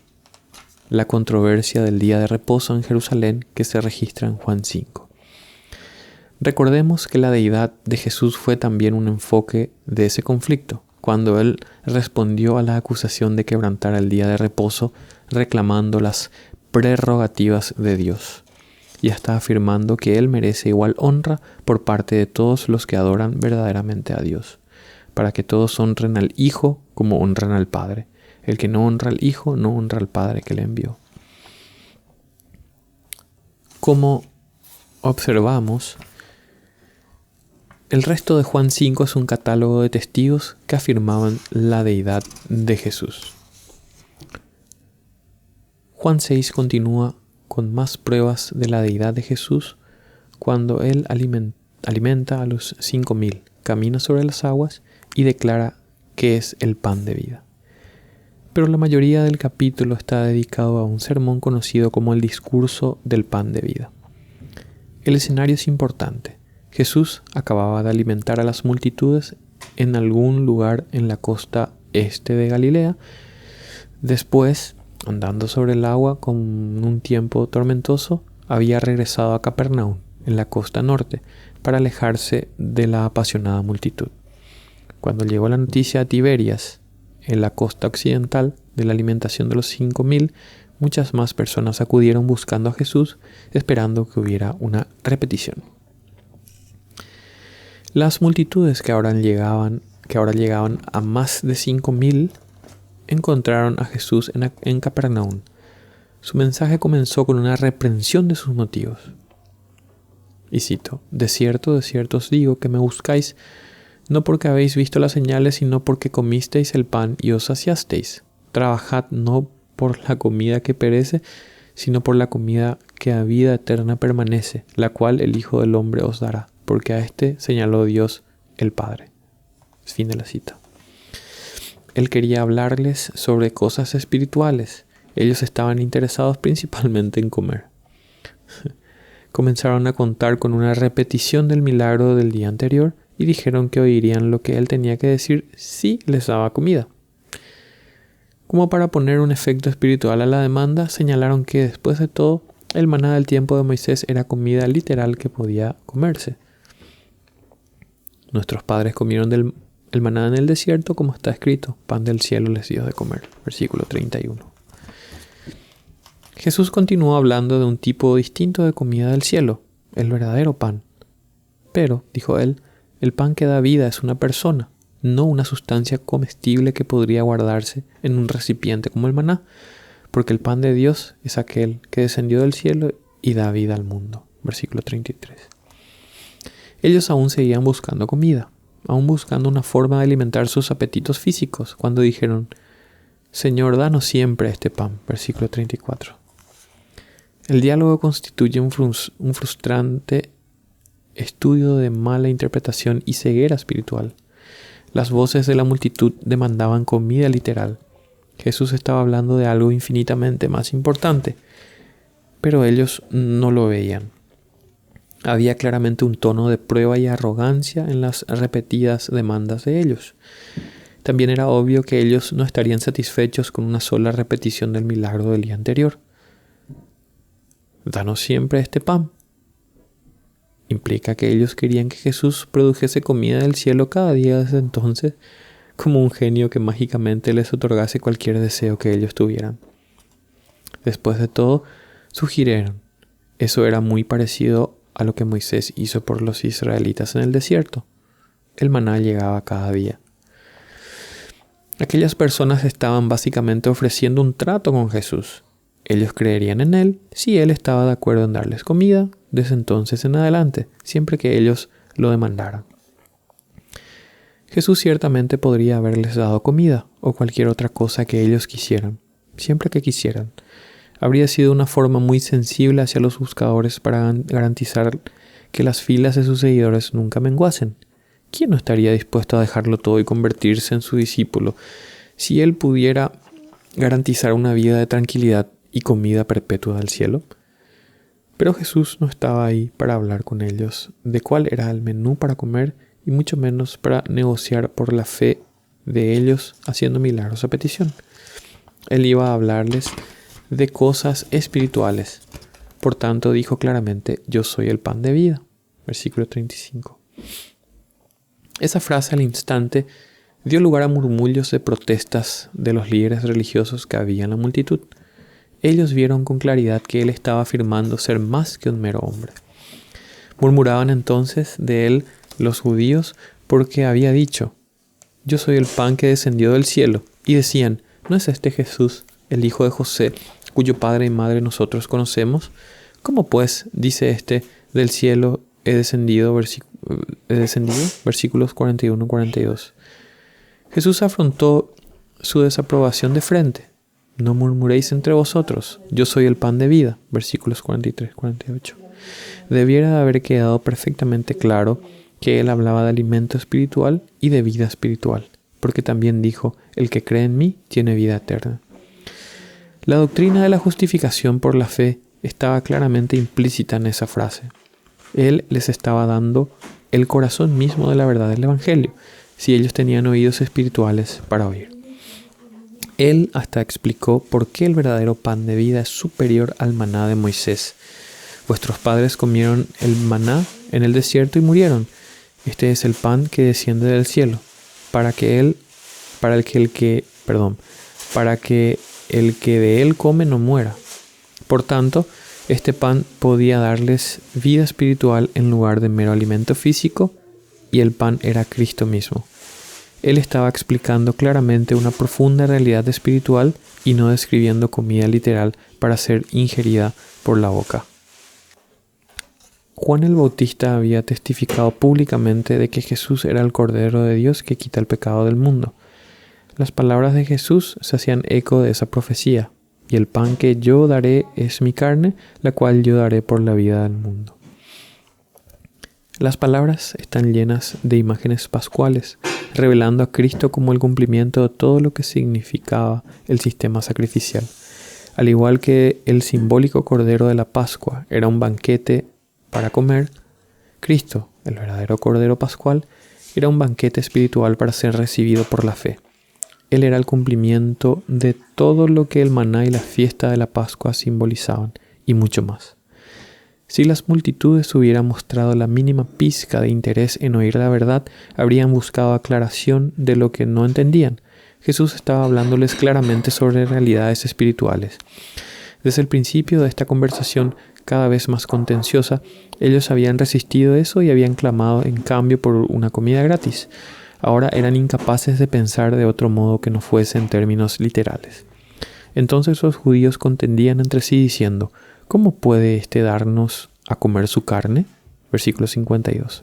la controversia del día de reposo en Jerusalén que se registra en Juan 5. Recordemos que la deidad de Jesús fue también un enfoque de ese conflicto, cuando él respondió a la acusación de quebrantar el día de reposo, reclamando las prerrogativas de Dios, y está afirmando que él merece igual honra por parte de todos los que adoran verdaderamente a Dios, para que todos honren al Hijo como honran al Padre. El que no honra al Hijo no honra al Padre que le envió. Como observamos, el resto de Juan 5 es un catálogo de testigos que afirmaban la deidad de Jesús. Juan 6 continúa con más pruebas de la deidad de Jesús cuando él alimenta a los 5.000, camina sobre las aguas y declara que es el pan de vida. pero la mayoría del capítulo está dedicado a un sermón conocido como el discurso del pan de vida. El escenario es importante. Jesús acababa de alimentar a las multitudes en algún lugar en la costa este de Galilea. Después, andando sobre el agua con un tiempo tormentoso, había regresado a Capernaum, en la costa norte, para alejarse de la apasionada multitud. Cuando llegó la noticia a Tiberias, en la costa occidental, de la alimentación de los 5,000, muchas más personas acudieron buscando a Jesús, esperando que hubiera una repetición. Las multitudes que ahora llegaban a más de 5,000 encontraron a Jesús en Capernaum. Su mensaje comenzó con una reprensión de sus motivos. Y cito: de cierto os digo que me buscáis, no porque habéis visto las señales, sino porque comisteis el pan y os saciasteis. Trabajad no por la comida que perece, sino por la comida que a vida eterna permanece, la cual el Hijo del Hombre os dará, porque a éste señaló Dios el Padre. Fin de la cita. Él quería hablarles sobre cosas espirituales. Ellos estaban interesados principalmente en comer. Comenzaron a contar con una repetición del milagro del día anterior y dijeron que oirían lo que él tenía que decir si les daba comida. Como para poner un efecto espiritual a la demanda, señalaron que después de todo, el maná del tiempo de Moisés era comida literal que podía comerse. Nuestros padres comieron el maná en el desierto, como está escrito: pan del cielo les dio de comer. Versículo 31. Jesús continuó hablando de un tipo distinto de comida del cielo, el verdadero pan. Pero, dijo él, el pan que da vida es una persona, no una sustancia comestible que podría guardarse en un recipiente como el maná, porque el pan de Dios es aquel que descendió del cielo y da vida al mundo. Versículo 33. Ellos aún seguían buscando comida, aún buscando una forma de alimentar sus apetitos físicos, cuando dijeron: Señor, danos siempre este pan. Versículo 34. El diálogo constituye un frustrante estudio de mala interpretación y ceguera espiritual. Las voces de la multitud demandaban comida literal. Jesús estaba hablando de algo infinitamente más importante, pero ellos no lo veían. Había claramente un tono de prueba y arrogancia en las repetidas demandas de ellos. También era obvio que ellos no estarían satisfechos con una sola repetición del milagro del día anterior. Danos siempre este pan. Implica que ellos querían que Jesús produjese comida del cielo cada día desde entonces, como un genio que mágicamente les otorgase cualquier deseo que ellos tuvieran. Después de todo, sugirieron: eso era muy parecido a lo que Moisés hizo por los israelitas en el desierto. El maná llegaba cada día. Aquellas personas estaban básicamente ofreciendo un trato con Jesús. Ellos creerían en él si él estaba de acuerdo en darles comida desde entonces en adelante, siempre que ellos lo demandaran. Jesús ciertamente podría haberles dado comida o cualquier otra cosa que ellos quisieran, siempre que quisieran. Habría sido una forma muy sensible hacia los buscadores para garantizar que las filas de sus seguidores nunca menguasen. ¿Quién no estaría dispuesto a dejarlo todo y convertirse en su discípulo si él pudiera garantizar una vida de tranquilidad y comida perpetua del cielo? Pero Jesús no estaba ahí para hablar con ellos de cuál era el menú para comer y mucho menos para negociar por la fe de ellos haciendo milagros a petición. Él iba a hablarles de cosas espirituales. Por tanto, dijo claramente: yo soy el pan de vida. Versículo 35. Esa frase al instante dio lugar a murmullos de protestas de los líderes religiosos que había en la multitud. Ellos vieron con claridad que él estaba afirmando ser más que un mero hombre. Murmuraban entonces de él los judíos porque había dicho: yo soy el pan que descendió del cielo. Y decían: ¿no es este Jesús, el hijo de José, cuyo padre y madre nosotros conocemos? ¿Cómo pues dice este: del cielo he descendido? Versículos 41 y 42. Jesús afrontó su desaprobación de frente. No murmuréis entre vosotros, yo soy el pan de vida. Versículos 43 y 48. Debiera de haber quedado perfectamente claro que él hablaba de alimento espiritual y de vida espiritual, porque también dijo, el que cree en mí tiene vida eterna. La doctrina de la justificación por la fe estaba claramente implícita en esa frase. Él les estaba dando el corazón mismo de la verdad del Evangelio, si ellos tenían oídos espirituales para oír. Él hasta explicó por qué el verdadero pan de vida es superior al maná de Moisés. Vuestros padres comieron el maná en el desierto y murieron. Este es el pan que desciende del cielo, para que el que de él come no muera. Por tanto, este pan podía darles vida espiritual en lugar de mero alimento físico, y el pan era Cristo mismo. Él estaba explicando claramente una profunda realidad espiritual y no describiendo comida literal para ser ingerida por la boca. Juan el Bautista había testificado públicamente de que Jesús era el Cordero de Dios que quita el pecado del mundo. Las palabras de Jesús se hacían eco de esa profecía, y el pan que yo daré es mi carne, la cual yo daré por la vida del mundo. Las palabras están llenas de imágenes pascuales, revelando a Cristo como el cumplimiento de todo lo que significaba el sistema sacrificial. Al igual que el simbólico Cordero de la Pascua era un banquete para comer, Cristo, el verdadero Cordero Pascual, era un banquete espiritual para ser recibido por la fe. Él era el cumplimiento de todo lo que el maná y la fiesta de la Pascua simbolizaban, y mucho más. Si las multitudes hubieran mostrado la mínima pizca de interés en oír la verdad, habrían buscado aclaración de lo que no entendían. Jesús estaba hablándoles claramente sobre realidades espirituales. Desde el principio de esta conversación, cada vez más contenciosa, ellos habían resistido eso y habían clamado en cambio por una comida gratis. Ahora eran incapaces de pensar de otro modo que no fuese en términos literales. Entonces los judíos contendían entre sí diciendo, ¿cómo puede éste darnos a comer su carne? Versículo 52.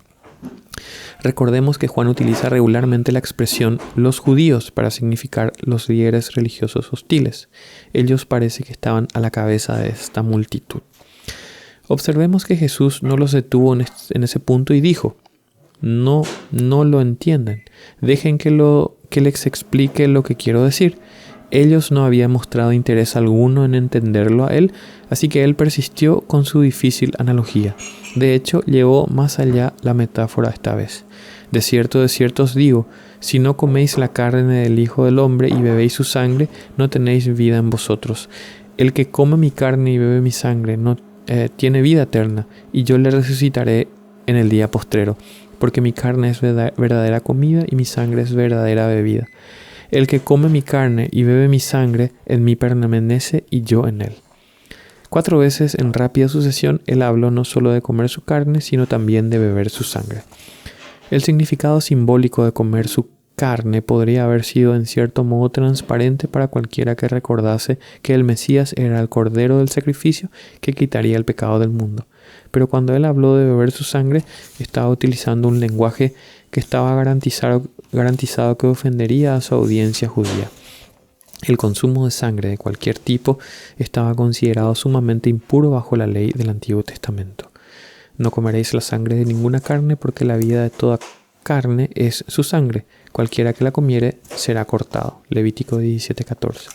Recordemos que Juan utiliza regularmente la expresión los judíos para significar los líderes religiosos hostiles. Ellos parece que estaban a la cabeza de esta multitud. Observemos que Jesús no los detuvo en ese punto y dijo, no lo entienden, dejen que les explique lo que quiero decir. Ellos no habían mostrado interés alguno en entenderlo a él, así que él persistió con su difícil analogía. De hecho, llevó más allá la metáfora esta vez. De cierto os digo, si no coméis la carne del Hijo del Hombre y bebéis su sangre, no tenéis vida en vosotros. El que come mi carne y bebe mi sangre tiene vida eterna, y yo le resucitaré en el día postrero, porque mi carne es verdadera comida y mi sangre es verdadera bebida. El que come mi carne y bebe mi sangre, en mí permanece y yo en él. 4 veces en rápida sucesión, él habló no solo de comer su carne, sino también de beber su sangre. El significado simbólico de comer su carne podría haber sido en cierto modo transparente para cualquiera que recordase que el Mesías era el Cordero del sacrificio que quitaría el pecado del mundo. Pero cuando él habló de beber su sangre, estaba utilizando un lenguaje que estaba garantizado que ofendería a su audiencia judía. El consumo de sangre de cualquier tipo estaba considerado sumamente impuro bajo la ley del Antiguo Testamento. No comeréis la sangre de ninguna carne, porque la vida de toda carne es su sangre. Cualquiera que la comiere será cortado. Levítico 17:14.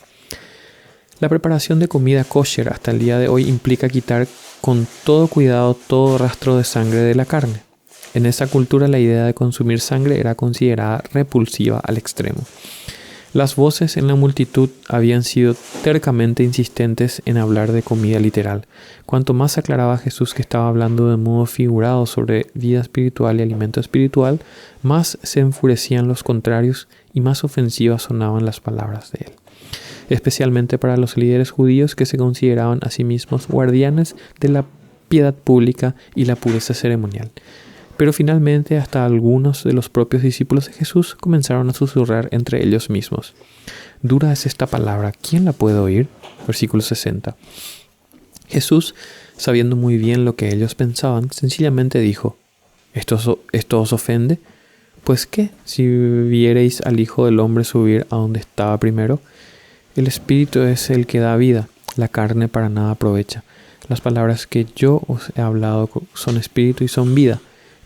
La preparación de comida kosher hasta el día de hoy implica quitar con todo cuidado todo rastro de sangre de la carne. En esa cultura la idea de consumir sangre era considerada repulsiva al extremo. Las voces en la multitud habían sido tercamente insistentes en hablar de comida literal. Cuanto más aclaraba Jesús que estaba hablando de modo figurado sobre vida espiritual y alimento espiritual, más se enfurecían los contrarios y más ofensivas sonaban las palabras de él. Especialmente para los líderes judíos que se consideraban a sí mismos guardianes de la piedad pública y la pureza ceremonial. Pero finalmente hasta algunos de los propios discípulos de Jesús comenzaron a susurrar entre ellos mismos. Dura es esta palabra, ¿quién la puede oír? Versículo 60. Jesús, sabiendo muy bien lo que ellos pensaban, sencillamente dijo, ¿Esto os ofende? Pues ¿qué? Si viereis al Hijo del Hombre subir a donde estaba primero, el Espíritu es el que da vida, la carne para nada aprovecha. Las palabras que yo os he hablado son espíritu y son vida.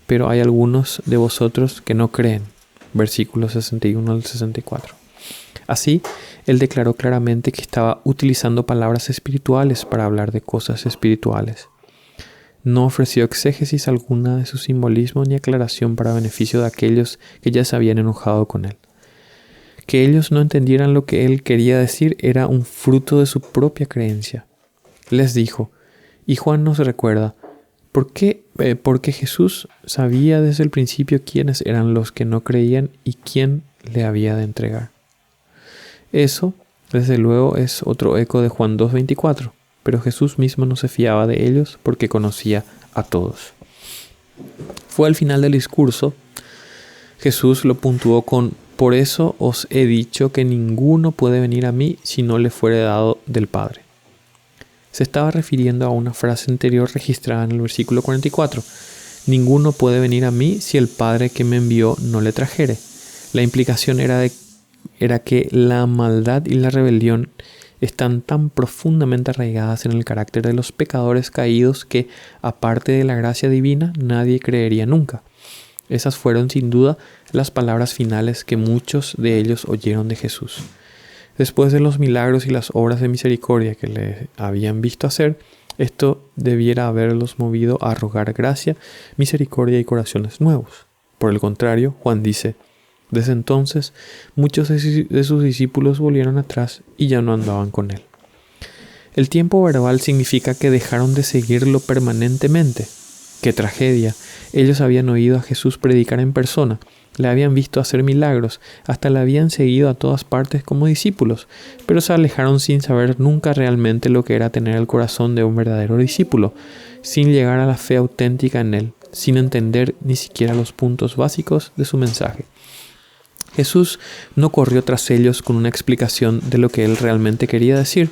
Pero hay algunos de vosotros que no creen. versículos 61 al 64. Así, él declaró claramente que estaba utilizando palabras espirituales para hablar de cosas espirituales. No ofreció exégesis alguna de su simbolismo ni aclaración para beneficio de aquellos que ya se habían enojado con él. Que ellos no entendieran lo que él quería decir era un fruto de su propia creencia. Les dijo, y Juan nos recuerda, porque Jesús sabía desde el principio quiénes eran los que no creían y quién le había de entregar. Eso, desde luego, es otro eco de Juan 2:24, pero Jesús mismo no se fiaba de ellos porque conocía a todos. Fue al final del discurso, Jesús lo puntuó con: por eso os he dicho que ninguno puede venir a mí si no le fuere dado del Padre. Se estaba refiriendo a una frase anterior registrada en el versículo 44. Ninguno puede venir a mí si el Padre que me envió no le trajere. La implicación era que la maldad y la rebelión están tan profundamente arraigadas en el carácter de los pecadores caídos que, aparte de la gracia divina, nadie creería nunca. Esas fueron sin duda las palabras finales que muchos de ellos oyeron de Jesús. Después de los milagros y las obras de misericordia que le habían visto hacer, esto debiera haberlos movido a rogar gracia, misericordia y corazones nuevos. Por el contrario, Juan dice: desde entonces muchos de sus discípulos volvieron atrás y ya no andaban con él. El tiempo verbal significa que dejaron de seguirlo permanentemente. ¡Qué tragedia! Ellos habían oído a Jesús predicar en persona, le habían visto hacer milagros, hasta le habían seguido a todas partes como discípulos, pero se alejaron sin saber nunca realmente lo que era tener el corazón de un verdadero discípulo, sin llegar a la fe auténtica en él, sin entender ni siquiera los puntos básicos de su mensaje. Jesús no corrió tras ellos con una explicación de lo que él realmente quería decir.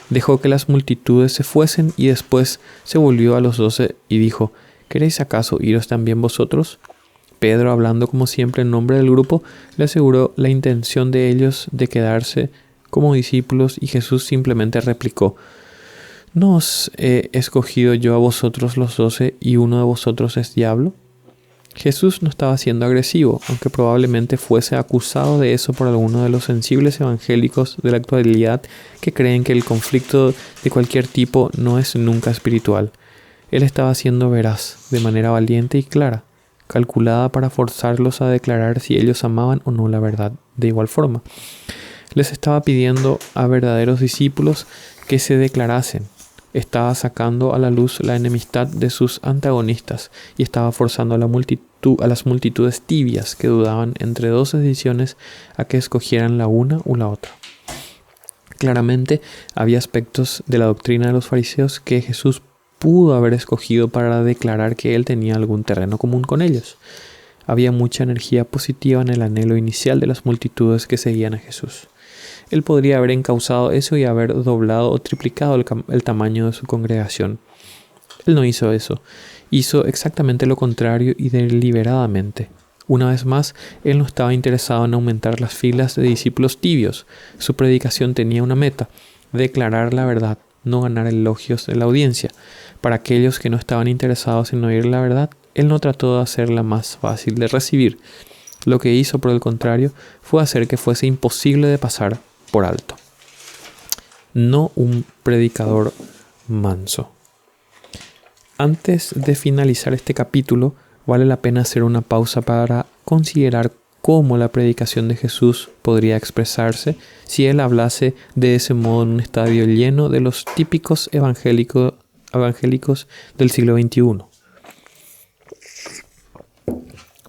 Dejó que las multitudes se fuesen y después se volvió a los 12 y dijo: ¿queréis acaso iros también vosotros? Pedro, hablando como siempre en nombre del grupo, le aseguró la intención de ellos de quedarse como discípulos y Jesús simplemente replicó: ¿no os he escogido yo a vosotros los 12 y uno de vosotros es diablo? Jesús no estaba siendo agresivo, aunque probablemente fuese acusado de eso por algunos de los sensibles evangélicos de la actualidad que creen que el conflicto de cualquier tipo no es nunca espiritual. Él estaba siendo veraz, de manera valiente y clara, calculada para forzarlos a declarar si ellos amaban o no la verdad. De igual forma, les estaba pidiendo a verdaderos discípulos que se declarasen. Estaba sacando a la luz la enemistad de sus antagonistas y estaba forzando a las multitudes tibias que dudaban entre dos decisiones a que escogieran la una o la otra. Claramente había aspectos de la doctrina de los fariseos que Jesús pudo haber escogido para declarar que él tenía algún terreno común con ellos. Había mucha energía positiva en el anhelo inicial de las multitudes que seguían a Jesús. Él podría haber encauzado eso y haber doblado o triplicado el tamaño de su congregación. Él no hizo eso. Hizo exactamente lo contrario y deliberadamente. Una vez más, él no estaba interesado en aumentar las filas de discípulos tibios. Su predicación tenía una meta: declarar la verdad, no ganar elogios de la audiencia. Para aquellos que no estaban interesados en oír la verdad, él no trató de hacerla más fácil de recibir. Lo que hizo, por el contrario, fue hacer que fuese imposible de pasar por alto. No un predicador manso. Antes de finalizar este capítulo, vale la pena hacer una pausa para considerar cómo la predicación de Jesús podría expresarse si él hablase de ese modo en un estadio lleno de los típicos evangélicos del siglo XXI.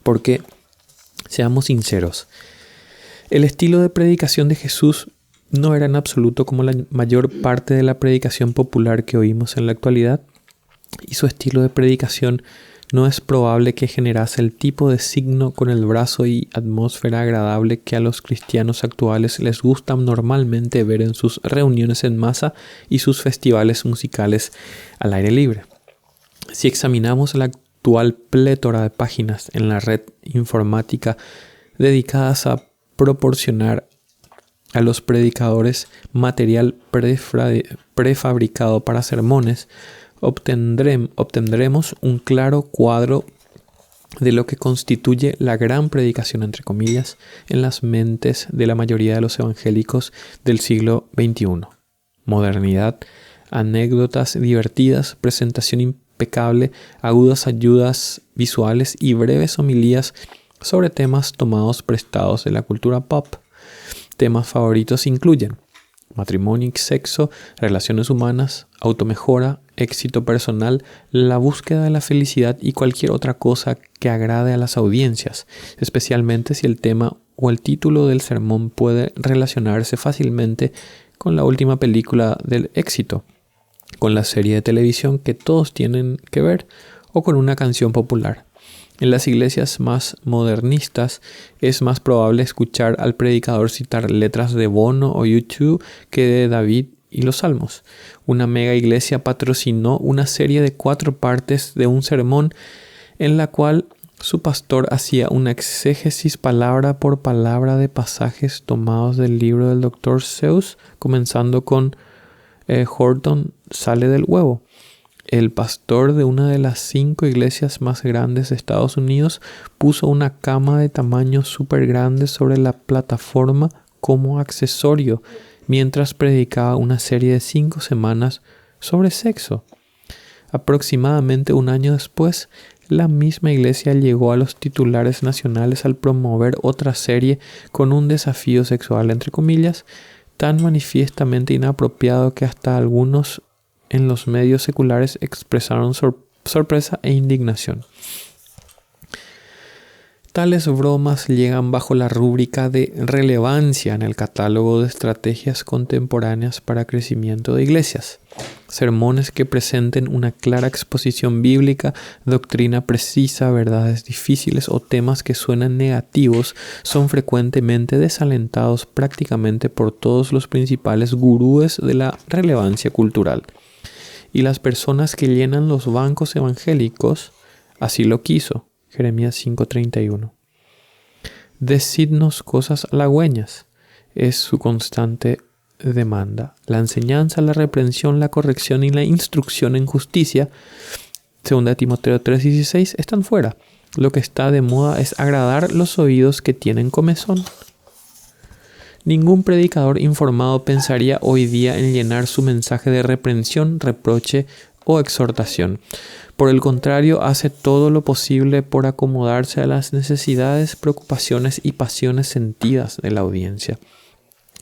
Porque, seamos sinceros, el estilo de predicación de Jesús no era en absoluto como la mayor parte de la predicación popular que oímos en la actualidad, y su estilo de predicación no es probable que generase el tipo de signo con el brazo y atmósfera agradable que a los cristianos actuales les gusta normalmente ver en sus reuniones en masa y sus festivales musicales al aire libre. Si examinamos la actual plétora de páginas en la red informática dedicadas a proporcionar a los predicadores material prefabricado para sermones, obtendremos un claro cuadro de lo que constituye la gran predicación, entre comillas, en las mentes de la mayoría de los evangélicos del siglo XXI. Modernidad, anécdotas divertidas, presentación impecable, agudas ayudas visuales y breves homilías sobre temas tomados prestados de la cultura pop. Temas favoritos incluyen matrimonio y sexo, relaciones humanas, automejora, éxito personal, la búsqueda de la felicidad y cualquier otra cosa que agrade a las audiencias, especialmente si el tema o el título del sermón puede relacionarse fácilmente con la última película del éxito, con la serie de televisión que todos tienen que ver o con una canción popular. En las iglesias más modernistas es más probable escuchar al predicador citar letras de Bono o U2 que de David y los Salmos. Una mega iglesia patrocinó una serie de 4 partes de un sermón en la cual su pastor hacía una exégesis palabra por palabra de pasajes tomados del libro del Dr. Seuss, comenzando con Horton sale del huevo. El pastor de una de las 5 iglesias más grandes de Estados Unidos puso una cama de tamaño súper grande sobre la plataforma como accesorio mientras predicaba una serie de 5 semanas sobre sexo. Aproximadamente un año después, la misma iglesia llegó a los titulares nacionales al promover otra serie con un desafío sexual, entre comillas, tan manifiestamente inapropiado que hasta algunos en los medios seculares expresaron sorpresa e indignación. Tales bromas llegan bajo la rúbrica de relevancia en el catálogo de estrategias contemporáneas para crecimiento de iglesias. Sermones que presenten una clara exposición bíblica, doctrina precisa, verdades difíciles o temas que suenan negativos son frecuentemente desalentados prácticamente por todos los principales gurúes de la relevancia cultural. Y las personas que llenan los bancos evangélicos así lo quiso. Jeremías 5:31. Decidnos cosas halagüeñas es su constante demanda. La enseñanza, la reprensión, la corrección y la instrucción en justicia, 2 Timoteo 3:16, están fuera. Lo que está de moda es agradar los oídos que tienen comezón. Ningún predicador informado pensaría hoy día en llenar su mensaje de reprensión, reproche o exhortación. Por el contrario, hace todo lo posible por acomodarse a las necesidades, preocupaciones y pasiones sentidas de la audiencia.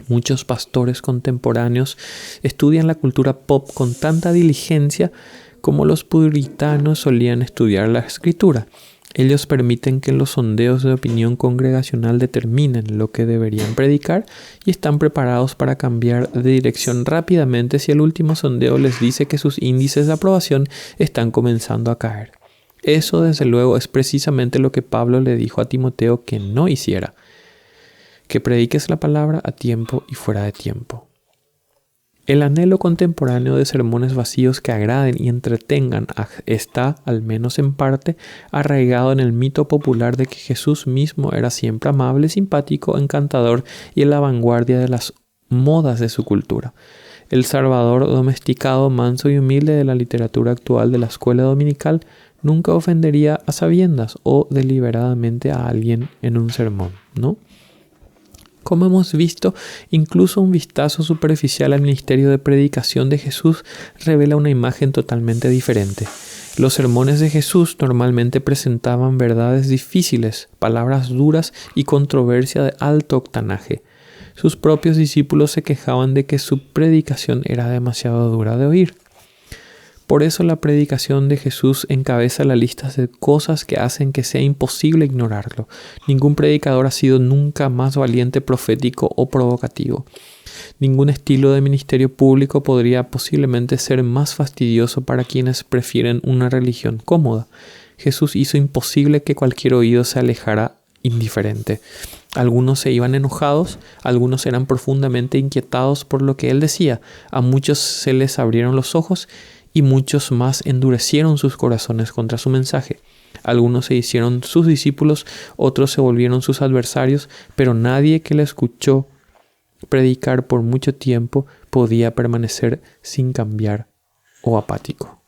Muchos pastores contemporáneos estudian la cultura pop con tanta diligencia como los puritanos solían estudiar la escritura. Ellos permiten que los sondeos de opinión congregacional determinen lo que deberían predicar y están preparados para cambiar de dirección rápidamente si el último sondeo les dice que sus índices de aprobación están comenzando a caer. Eso, desde luego, es precisamente lo que Pablo le dijo a Timoteo que no hiciera: que prediques la palabra a tiempo y fuera de tiempo. El anhelo contemporáneo de sermones vacíos que agraden y entretengan está, al menos en parte, arraigado en el mito popular de que Jesús mismo era siempre amable, simpático, encantador y en la vanguardia de las modas de su cultura. El Salvador domesticado, manso y humilde de la literatura actual de la escuela dominical nunca ofendería a sabiendas o deliberadamente a alguien en un sermón, ¿no? Como hemos visto, incluso un vistazo superficial al ministerio de predicación de Jesús revela una imagen totalmente diferente. Los sermones de Jesús normalmente presentaban verdades difíciles, palabras duras y controversia de alto octanaje. Sus propios discípulos se quejaban de que su predicación era demasiado dura de oír. Por eso la predicación de Jesús encabeza la lista de cosas que hacen que sea imposible ignorarlo. Ningún predicador ha sido nunca más valiente, profético o provocativo. Ningún estilo de ministerio público podría posiblemente ser más fastidioso para quienes prefieren una religión cómoda. Jesús hizo imposible que cualquier oído se alejara indiferente. Algunos se iban enojados, algunos eran profundamente inquietados por lo que él decía, a muchos se les abrieron los ojos y muchos más endurecieron sus corazones contra su mensaje. Algunos se hicieron sus discípulos, otros se volvieron sus adversarios, pero nadie que le escuchó predicar por mucho tiempo podía permanecer sin cambiar o apático.